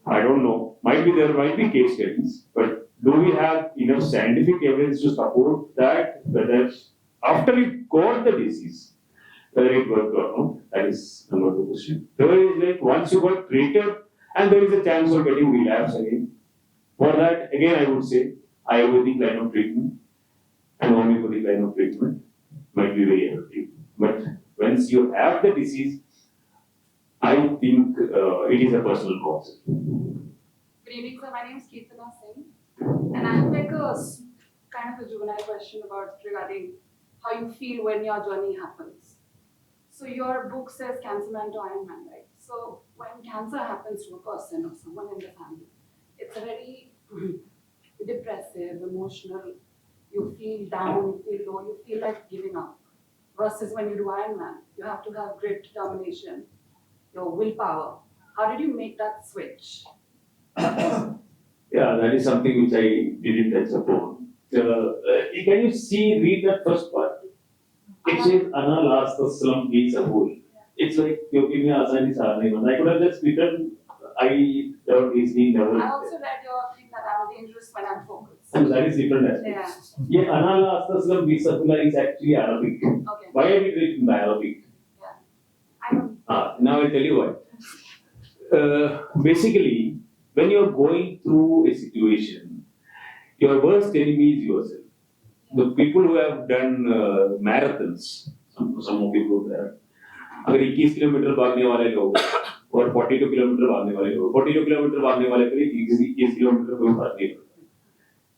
I don't know. There might be case studies, but do we have enough scientific evidence to support that whether after you got the disease, whether it worked or not? That is number 2 question. Third is like once you got treated and there is a chance of getting relapse again. For that, again, I would say Ayurvedic line of treatment and homeopathic line of treatment might be very effective. But once you have the disease, I think it is a personal concept. Good evening, sir. My name is Keertana Singh, and I have like a kind of a juvenile question regarding how you feel when your journey happens. So your book says Cancer Man to Iron Man, right? So when cancer happens to a person or someone in the family, it's a very depressive, emotional, you feel down, you feel low, you feel like giving up. Versus when you do Iron Man, you have to have grit, determination, your willpower. How did you make that switch? Yeah, that is something which I didn't touch upon. Can you read that first part? It says, Ana last the slum beats a hole. It's like, you give me a sign, I could have just written, I don't easily never. I also read your thing that I'm dangerous when I'm focused. So that is different aspect. Yeah, Ana last the slum beats a hole is actually Arabic. Okay. Why have you written by Arabic? Yeah. I don't. Now I'll tell you why. Basically, when you're going through a situation, your worst enemy is yourself. The people who have done marathons, some of people there, अगर 21 kilometre भागने वाले लोग और 42 kilometre भागने वाले लोग, 42 kilometre भागने वाले के लिए 21 किलोमीटर कोई फर्क नहीं पड़ता,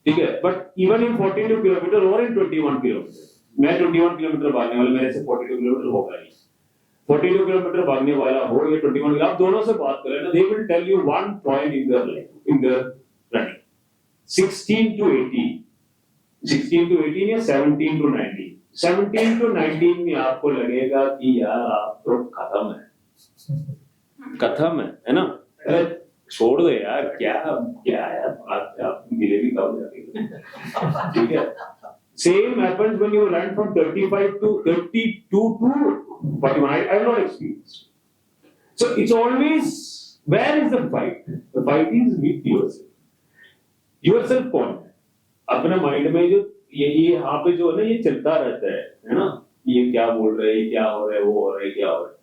ठीक है? But even in 42 kilometre or in 21 kilometre, मैं 21 किलोमीटर भागने वाले मेरे से 42 किलोमीटर होगा नहीं. 42 किलोमीटर भागने वाला हो या 21, आप दोनों से बात करें ना, they will tell you one point in their life, in their running. 16 to 18, 16 to 18 या 17 to 19. 17 to 19 में आपको लगेगा कि यार आप तो खत्म है ना? अरे छोड़ दो यार, क्या क्या है, आप डिलीवरी कब जाएगी? ठीक है? Same happens when you run from 35 to 32 to 41. I have not experienced. So it's always, where is the fight? The fight is with yourself. Yourself कौन है? अपना माइंड में जो ये यहाँ पे जो है ना, ये चलता रहता है ना? ये क्या बोल रहे हैं, क्या हो रहा है, वो हो रहा है, क्या हो रहा है?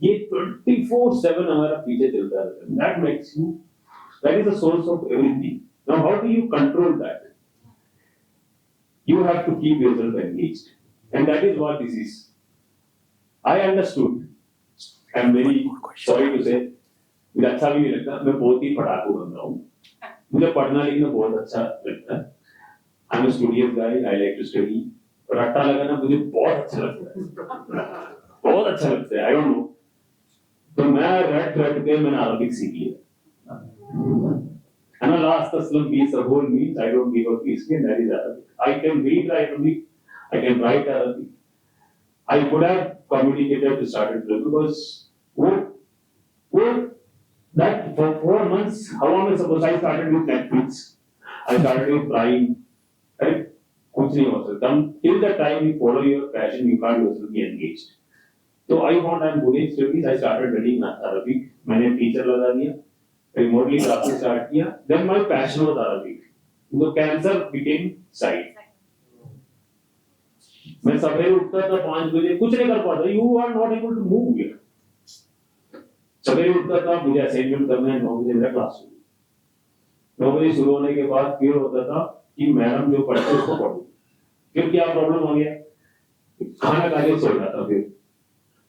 ये 24/7 हमारा पीछे चलता रहता है. That makes you, that is the source of everything. Now how do you control that? You have to keep yourself engaged, and that is what this is. I understood. I'm very sorry to say, मुझे अच्छा भी नहीं लगता, मैं बहुत ही पढ़ाकू बन रहा हूँ. मुझे पढ़ना लिखना बहुत अच्छा लगता है. I'm a studious guy. I like to study. रट्टा लगाना मुझे बहुत अच्छा लगता है. बहुत अच्छा लगता है. I don't know. तो मैं रट के मैंने अरबिक सीख लिया. And the last Aslam piece, the whole means I don't give a piece, and that is Arabic. I can read Arabic, I can write Arabic. I could have communicated to start it because that for 4 months, how long I suppose I started with Netflix, I started with Prime, right? कुछ नहीं हो सकता. Till the time you follow your passion, you can't also be engaged. So I found I'm good in studies. I started reading Arabic. मैंने teacher लगा दिया. Remotely classes start किया. Then my passion was Arabic. So cancer became side. मैं सवेरे उठता था 5 बजे, कुछ नहीं कर पाता. You are not able to move here. सवेरे उठता था, मुझे असाइनमेंट करना है, 9 बजे मेरा क्लास शुरू. 9 बजे शुरू होने के बाद फिर होता था कि मैडम जो पढ़ते उसको पढ़ो. फिर क्या प्रॉब्लम हो गया? खाना खा के सो जाता. फिर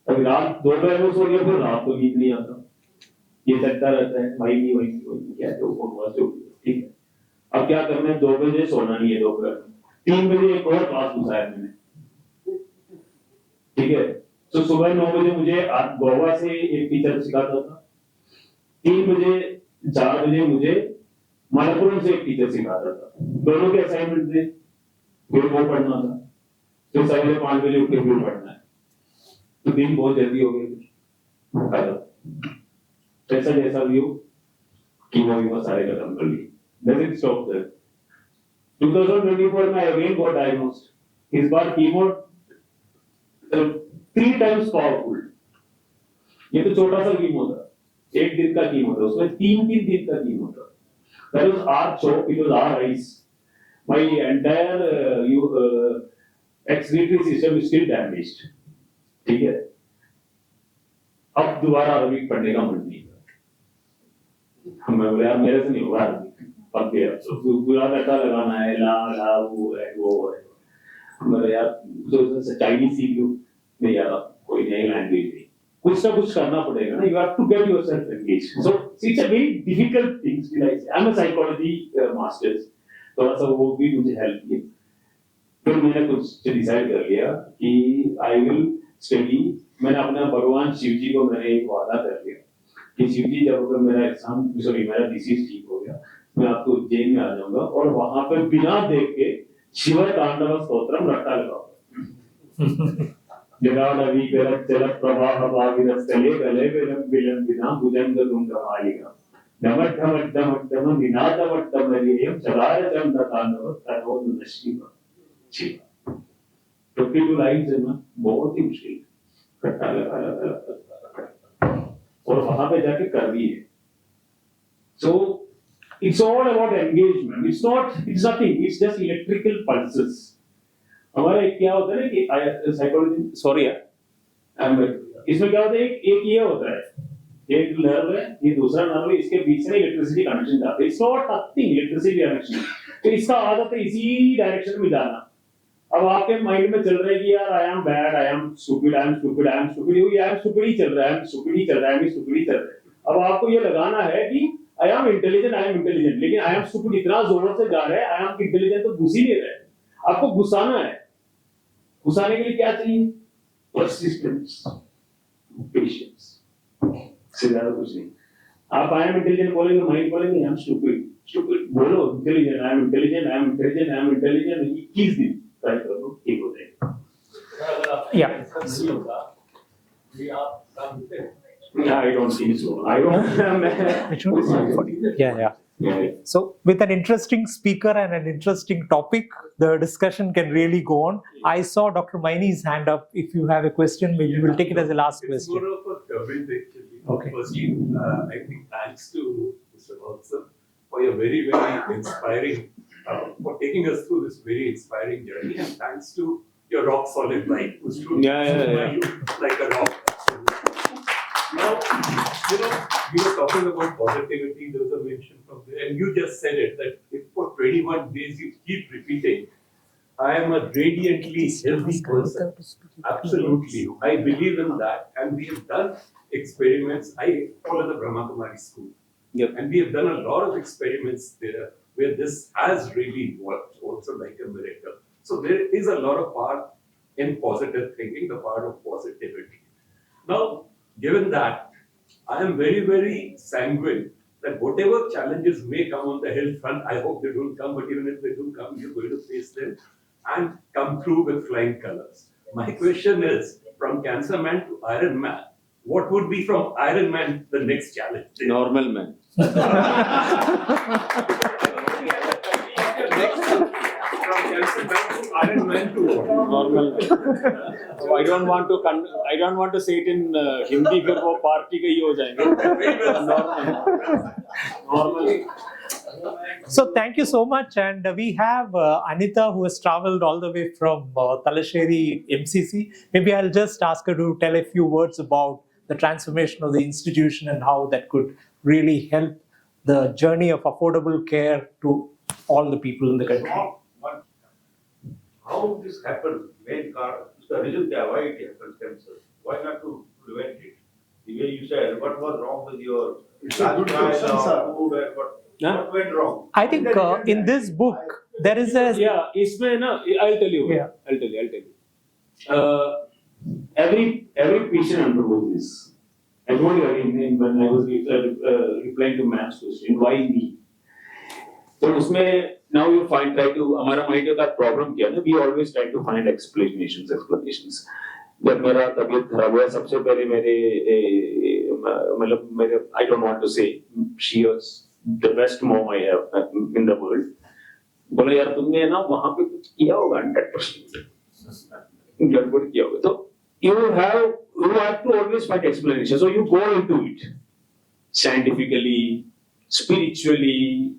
अभी रात 2 बजे में सो गया, फिर रात को नींद नहीं आता. ये चलता रहता है. वही क्या तो वो ठीक है. अब क्या करना है? 2 बजे सोना नहीं है दोपहर में. 3 बजे एक और क्लास घुसाया मैंने. ठीक है. तो सुबह 9 बजे मुझे गोवा से एक टीचर सिखाता था. 3 बजे 4 बजे मुझे मलपुरम से एक टीचर सिखाता था. दोनों के असाइनमेंट थे, फिर वो पढ़ना था. फिर सवेरे 5 बजे उठ के फिर पढ़ना है. तो दिन बहुत जल्दी हो गया. जैसा जैसा भी हो कीमो सारे खत्म कर लिए. Doesn't stop there. 2024 में again got diagnosed. इस बार कीमो 3 times powerful. ये तो छोटा सा कीमो था, 1 दिन का कीमो था, उसमें 3 दिन का कीमो था. That was our choke, it was our eyes. My entire excretory system is still damaged. ठीक है. अब दोबारा अरबिक पढ़ने का मन नहीं. मैं बोला यार मेरे से नहीं होगा. अब गया तो पूरा पैसा लगाना है, ला वो है. मैं यार तो सच्चाई सीख लो. नहीं यार कोई नई लैंग्वेज नहीं, कुछ ना कुछ करना पड़ेगा ना. You have to get yourself engaged. So it's a very difficult thing. I am a psychology masters. थोड़ा सा वो भी मुझे हेल्प किया. फिर मैंने कुछ डिसाइड कर लिया कि आई विल स्टडी. मैंने अपना भगवान शिव जी को मैंने एक वादा कर लिया कि शिव जी जब अगर मेरा डिसीज ठीक हो गया, मैं आपको उज्जैन में आ जाऊंगा और वहां पे बिना देख के शिव तांडव स्तोत्रम रट्टा लगाऊंगा. जगाडवी चल प्रवाह भागीरस्थले गले विलम बिना भुजंग तुंगमालिका धमट धमट धमट धम निनादवट तमरियम चलार चंद तांडव तनो नशिवा. 52 लाइन्स है ना, बहुत ही मुश्किल. रट्टा लगा और वहां पे जाके कर भी है. So it's all about engagement. It's nothing. It's just electrical pulses. हमारा एक क्या होता है ना कि साइकोलॉजी सॉरी इसमें क्या होता है, एक ये होता है, एक नर्व है, ये दूसरा नर्व है, इसके बीच में इलेक्ट्रिसिटी कनेक्शन जाता है. It's not nothing electricity connection. तो इसका आदत है इसी डायरेक्शन में जाना. अब आपके माइंड में चल रहा है कि यार I am bad, I am stupid, I am stupid, I am stupid. ये आई एम स्टूपिड ही चल रहा है, आई एम स्टूपिड ही चल रहा है, आई एम स्टूपिड ही चल रहा है. अब आपको ये लगाना है कि I am intelligent, I am intelligent, लेकिन आई एम स्टूपिड इतना जोर से जा रहा है, आई एम इंटेलिजेंट तो घुस ही नहीं रहा है. आपको घुसाना है. घुसाने के लिए क्या चाहिए? परसिस्टेंस. patience. से ज़्यादा कुछ नहीं. आप I am intelligent बोलेंगे, mind बोलेंगे, I am stupid. Stupid बोलो, intelligent, I am intelligent, I am intelligent, I am intelligent. 21 दिन ट्राई कर लो, ठीक हो जाएगा. Yeah. I don't think so. I don't. Which one? Yeah. Yeah. So, with an interesting speaker and an interesting topic, the discussion can really go on. I saw Dr. Maini's hand up. If you have a question, maybe we'll take it as the last It's question. more of a coverage actually. Okay. Firstly, I think thanks to Mr. Valsan for your very, very inspiring, for taking us through this very inspiring journey, and thanks to your rock solid life, who stood by you like a rock. Now, we were talking about positivity, there was a mention from there, and you just said it, that if for 21 days you keep repeating, I am a radiantly healthy person. Absolutely. I believe in that. And we have done experiments. I follow the Brahma Kumari school. Yep. And we have done a lot of experiments there where this has really worked, also like a miracle. So there is a lot of part in positive thinking, the part of positivity. Now, given that, I am very, very sanguine that whatever challenges may come on the health front, I hope they don't come, but even if they do come, you're going to face them and come through with flying colors. My question is, from Cancer Man to Iron Man, what would be from Iron Man the next challenge? Normal man. From Cancer Man to Iron Man to what? Normal. I don't want to say it in Hindi, फिर वो party का ही हो जाएंगे. Normal. So, thank you so much. And we have Anita, who has traveled all the way from Talasheri MCC. Maybe I'll just ask her to tell a few words about the transformation of the institution and how that could really help the journey of affordable care to all the people in the country. How this happened, main cause, the reason why it happened, cancer. Why not to prevent it? The way you said, what was wrong with your lifestyle or food and what went wrong? I think in this book, there is a... Yeah, इसमें ना, I'll tell you. Yeah. I'll tell you. Every patient undergoes this. I told you again when I was replying to ma'am's question, why me? So उसमें now you try to हमारा mind का problem क्या है? We always try to find explanations. जब मेरा तबीयत खराब हुआ सबसे पहले मेरे I don't want to say she was the best mom I have in the world. बोला यार तुमने ना वहाँ पे कुछ किया होगा 100% गड़बड़ किया होगा तो you have to always find explanation. So you go into it scientifically, spiritually,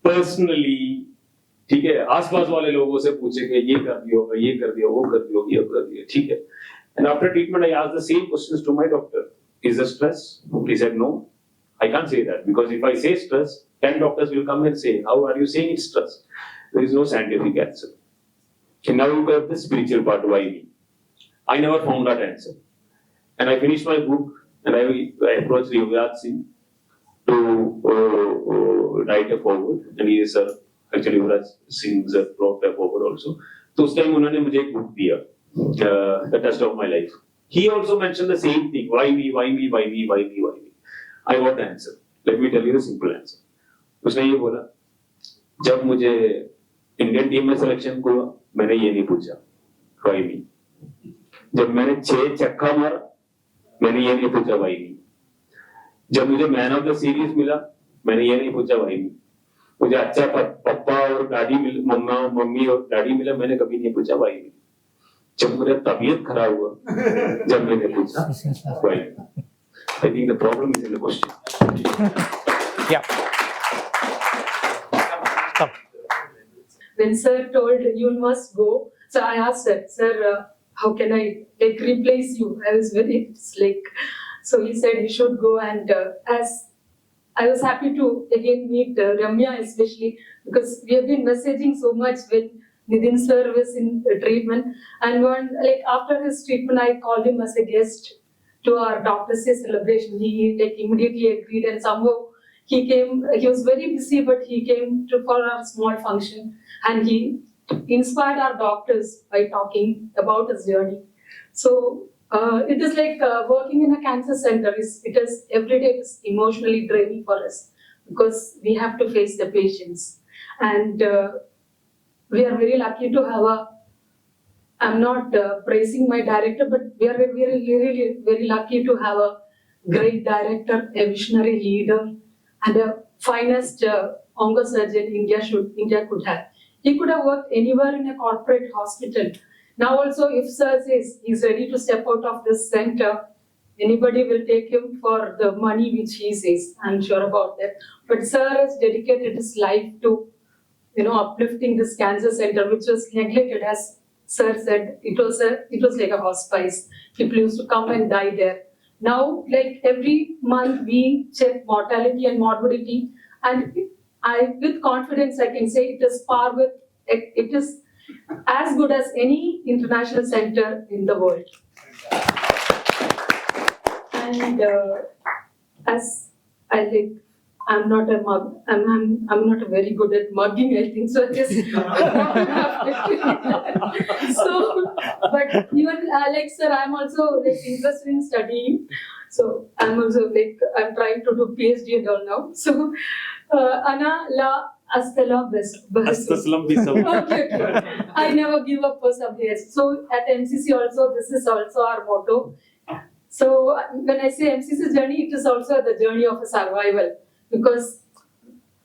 personally. ठीक है आसपास वाले लोगों से पूछेंगे ये कर दिया होगा ये कर दिया वो कर दिया ये कर दिया ठीक है. And after treatment I asked the same questions to my doctor. Is there stress? He said no. I can't say that because if I say stress, 10 doctors will come and say, how are you saying it's stress? There is no scientific answer. And now you have the spiritual part, why me? I never found that answer. And I finished my book and I approached Yuvraj Singh to write a foreword. And he is actually Yuvraj Singh wrote a foreword also. So उस time उन्होंने मुझे एक book दिया, The Test of My Life. He also mentioned the same thing, why me? I got the answer. Let me tell you the simple answer. उसने ये बोला, जब मुझे इंडियन टीम में सिलेक्शन हुआ, मैंने ये नहीं पूछा, why me? जब मैंने 6 छक्का मारा, मैंने ये नहीं पूछा why me? जब मुझे मैन ऑफ द सीरीज मिला, मैंने ये नहीं पूछा why me? मुझे अच्छा पापा और दादी मम्मी और डैडी मिला, मैंने कभी नहीं पूछा why me? जब मेरा तबीयत खराब हुआ, जब मैंने पूछा why me? I think the problem is in the question. Yeah. When sir told you must go, so I asked sir, how can I replace you? I was very slick. So he said you should go, and as I was happy to again meet Ramya especially because we have been messaging so much when Nidhin sir was in treatment, and after his treatment I called him as a guest to our Doctor's Day celebration. He immediately agreed, and somehow he came. He was very busy, but he came for our small function, and he inspired our doctors by talking about his journey. So it is like working in a cancer center. It is every day is emotionally draining for us because we have to face the patients, and we are very lucky to have a. I'm not praising my director, but we are really very lucky to have a great director, a visionary leader, and a finest oncosurgeon India could have. He could have worked anywhere in a corporate hospital. Now also, if Sir says he's ready to step out of this center, anybody will take him for the money which he says. I'm sure about that. But Sir has dedicated his life to, uplifting this cancer center, which was neglected. As Sir said, it was like a hospice. People used to come and die there. Now, like every month, we check mortality and morbidity, and with confidence, I can say it is as good as any international center in the world. And as I like, I'm not a mug. I'm not very good at mugging. I think so. So, but even Alex, sir, I'm also like interested in studying. So I'm also like I'm trying to do PhD and all now. So Ana la Astala Astaslam Bisam. Okay. I never give up for something else. So at MCC also, this is also our motto. So when I say MCC journey, it is also the journey of a survival, because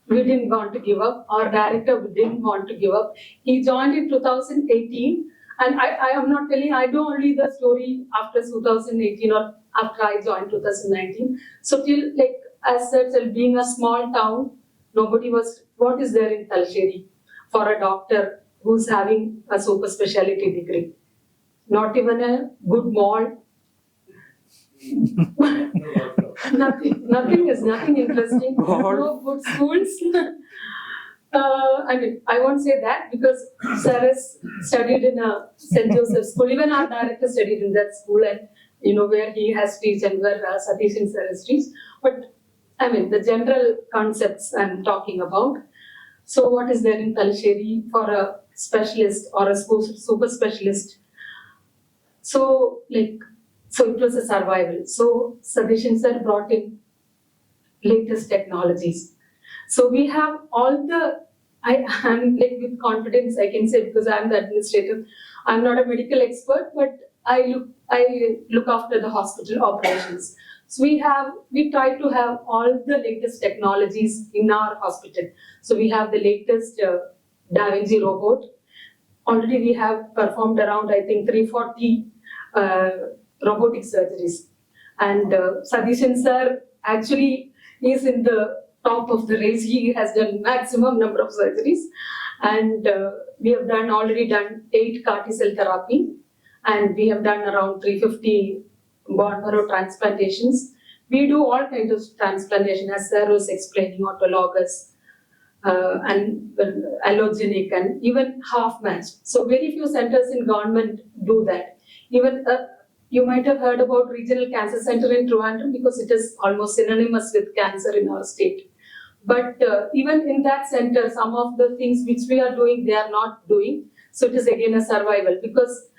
we didn't want to give up. Our director didn't want to give up. He joined in 2018, and I am not telling, I know only the story after 2018 or after I joined 2019. So till like as such, being a small town, nobody was, what is there in Talsheri for a doctor who's having a super specialty degree? Not even a good mall. Nothing interesting. No good schools. I won't say that because Sarah's studied in a St. Joseph's school. Even our director studied in that school, and where he has teach and where Satish and Sarah teach. But the general concepts I'm talking about. So what is there in Talsheri for a specialist or a super specialist? So it was a survival. So Satish sir brought in latest technologies. So we have all the, I'm like with confidence I can say, because I'm the administrator. I'm not a medical expert, but I look after the hospital operations. So we try to have all the latest technologies in our hospital. So we have the latest Da Vinci robot. Already we have performed around, I think, 340 robotic surgeries. And Sadishan sir actually is in the top of the race. He has done maximum number of surgeries. And we have already done 8 CAR T-cell therapy. And we have done around 350 bone marrow transplantations. We do all kinds of transplantation, as Sir was explaining, autologous and allogenic and even half-matched. So very few centers in government do that. Even you might have heard about Regional Cancer Center in Trivandrum because it is almost synonymous with cancer in our state. But even in that center, some of the things which we are doing, they are not doing. So it is again a survival because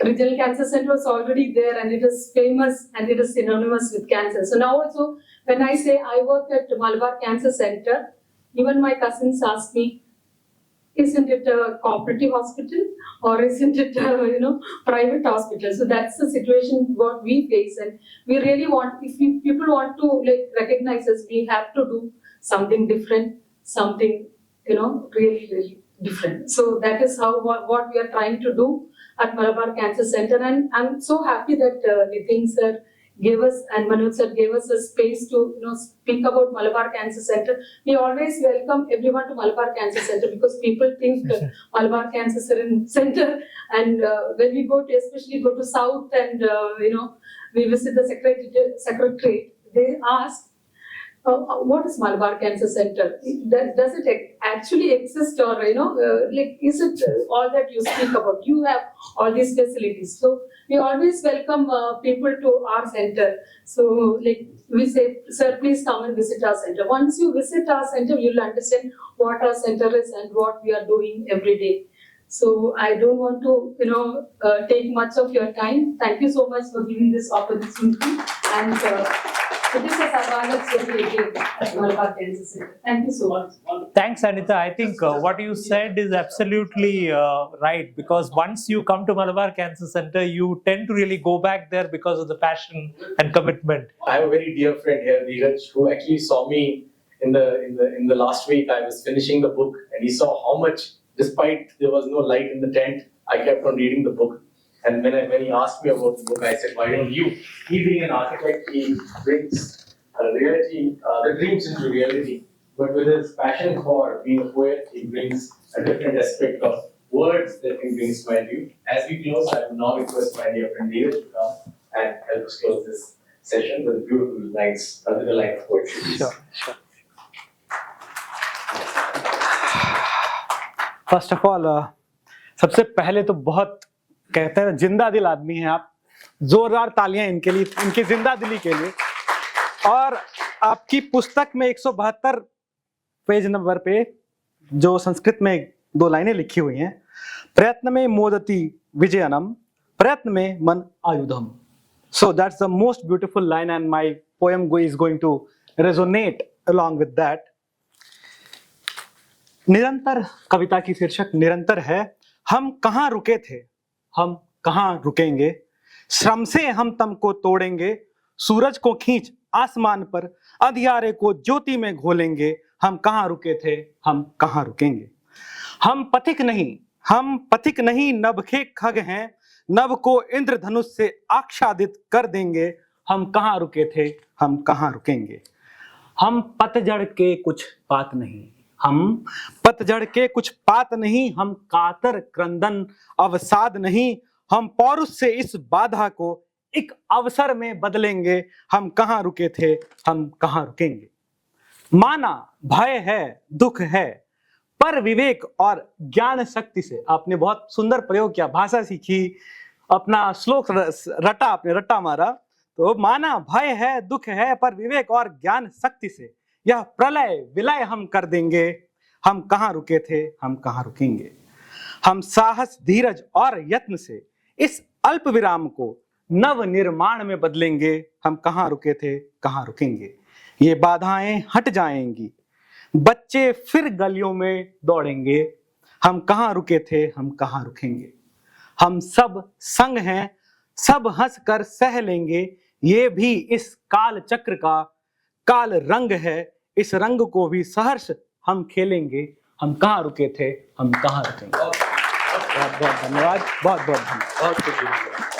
Regional Cancer Center was already there and it is famous and it is synonymous with cancer. So now also, when I say I work at Malabar Cancer Center, even my cousins ask me, isn't it a cooperative hospital or isn't it a private hospital? So that's the situation what we face, and we really want, if people want to recognize us, we have to do something different, something really different. So that is how what we are trying to do at Malabar Cancer Center, and I'm so happy that Nidhin sir gave us and Manoj sir gave us a space to speak about Malabar Cancer Center. We always welcome everyone to Malabar Cancer Center because people think Malabar Cancer Center, and when we especially go to South and we visit the secretariat, they ask, what is Malabar Cancer Center? Does it actually exist, or is it all that you speak about? You have all these facilities. So we always welcome people to our center. So we say, sir, please come and visit our center. Once you visit our center, you'll understand what our center is and what we are doing every day. So I don't want to, take much of your time. Thank you so much for giving this opportunity. And it is a survival story again at Malabar Cancer Center. Thank you so much. Thanks, Anita. I think what you said is absolutely right, because once you come to Malabar Cancer Center, you tend to really go back there because of the passion and commitment. I have a very dear friend here, Dheeraj, who actually saw me in the last week. I was finishing the book, and he saw how much, despite there was no light in the tent, I kept on reading the book. And when he asked me about the book, I said, "Why don't you?" He being an architect, he brings reality, the dreams into reality. But with his passion for being a poet, he brings a different aspect of words that he brings to my view. As we close, I will now request my dear friend Nidhin to come and help us close this session with beautiful lines, with a line of poetry. Sure. First of all सबसे पहले तो बहुत कहते हैं जिंदा दिल आदमी हैं आप, जोरदार तालियां इनके लिए, इनकी जिंदा दिली के लिए। और आपकी पुस्तक में 172 पेज नंबर पे जो संस्कृत में 2 लाइनें लिखी हुई हैं, प्रयत्न में मोदति विजयनम, प्रयत्न में मन आयुधम। So that's the most beautiful line and my poem is going to resonate along with that. निरंतर कविता की शीर्षक निरंतर है। हम कहाँ रुके थे, हम कहाँ रुकेंगे, श्रम से हम तम को तोड़ेंगे, सूरज को खींच आसमान पर, अंधियारे को ज्योति में घोलेंगे, हम कहाँ रुके थे, हम कहाँ रुकेंगे। हम पथिक नहीं नभ के खग हैं, नभ को इंद्रधनुष से आच्छादित कर देंगे, हम कहाँ रुके थे, हम कहाँ रुकेंगे। हम पतझड़ के कुछ पात नहीं, हम पतझड़ के कुछ पात नहीं, हम कातर क्रंदन अवसाद नहीं, हम पौरुष से इस बाधा को एक अवसर में बदलेंगे, हम कहाँ रुके थे, हम कहाँ रुकेंगे। माना भय है, दुख है, पर विवेक और ज्ञान शक्ति से। आपने बहुत सुंदर प्रयोग किया, भाषा सीखी, अपना श्लोक रटा, आपने रट्टा मारा। तो माना भय है, दुख है, पर विवेक और ज्ञान शक्ति से यह प्रलय विलय हम कर देंगे, हम कहाँ रुके थे, हम कहाँ रुकेंगे। हम साहस, धीरज और यत्न से इस अल्प विराम को नव निर्माण में बदलेंगे, हम कहाँ रुके थे, कहाँ रुकेंगे। ये बाधाएं हट जाएंगी, बच्चे फिर गलियों में दौड़ेंगे, हम कहाँ रुके थे, हम कहाँ रुकेंगे। हम सब संग हैं, सब हंस कर सह लेंगे, ये भी इस काल चक्र का काल रंग है, इस रंग को भी सहर्ष हम खेलेंगे, हम कहाँ रुके थे, हम कहाँ रुकेंगे। बहुत बहुत धन्यवाद, बहुत बहुत धन्यवाद।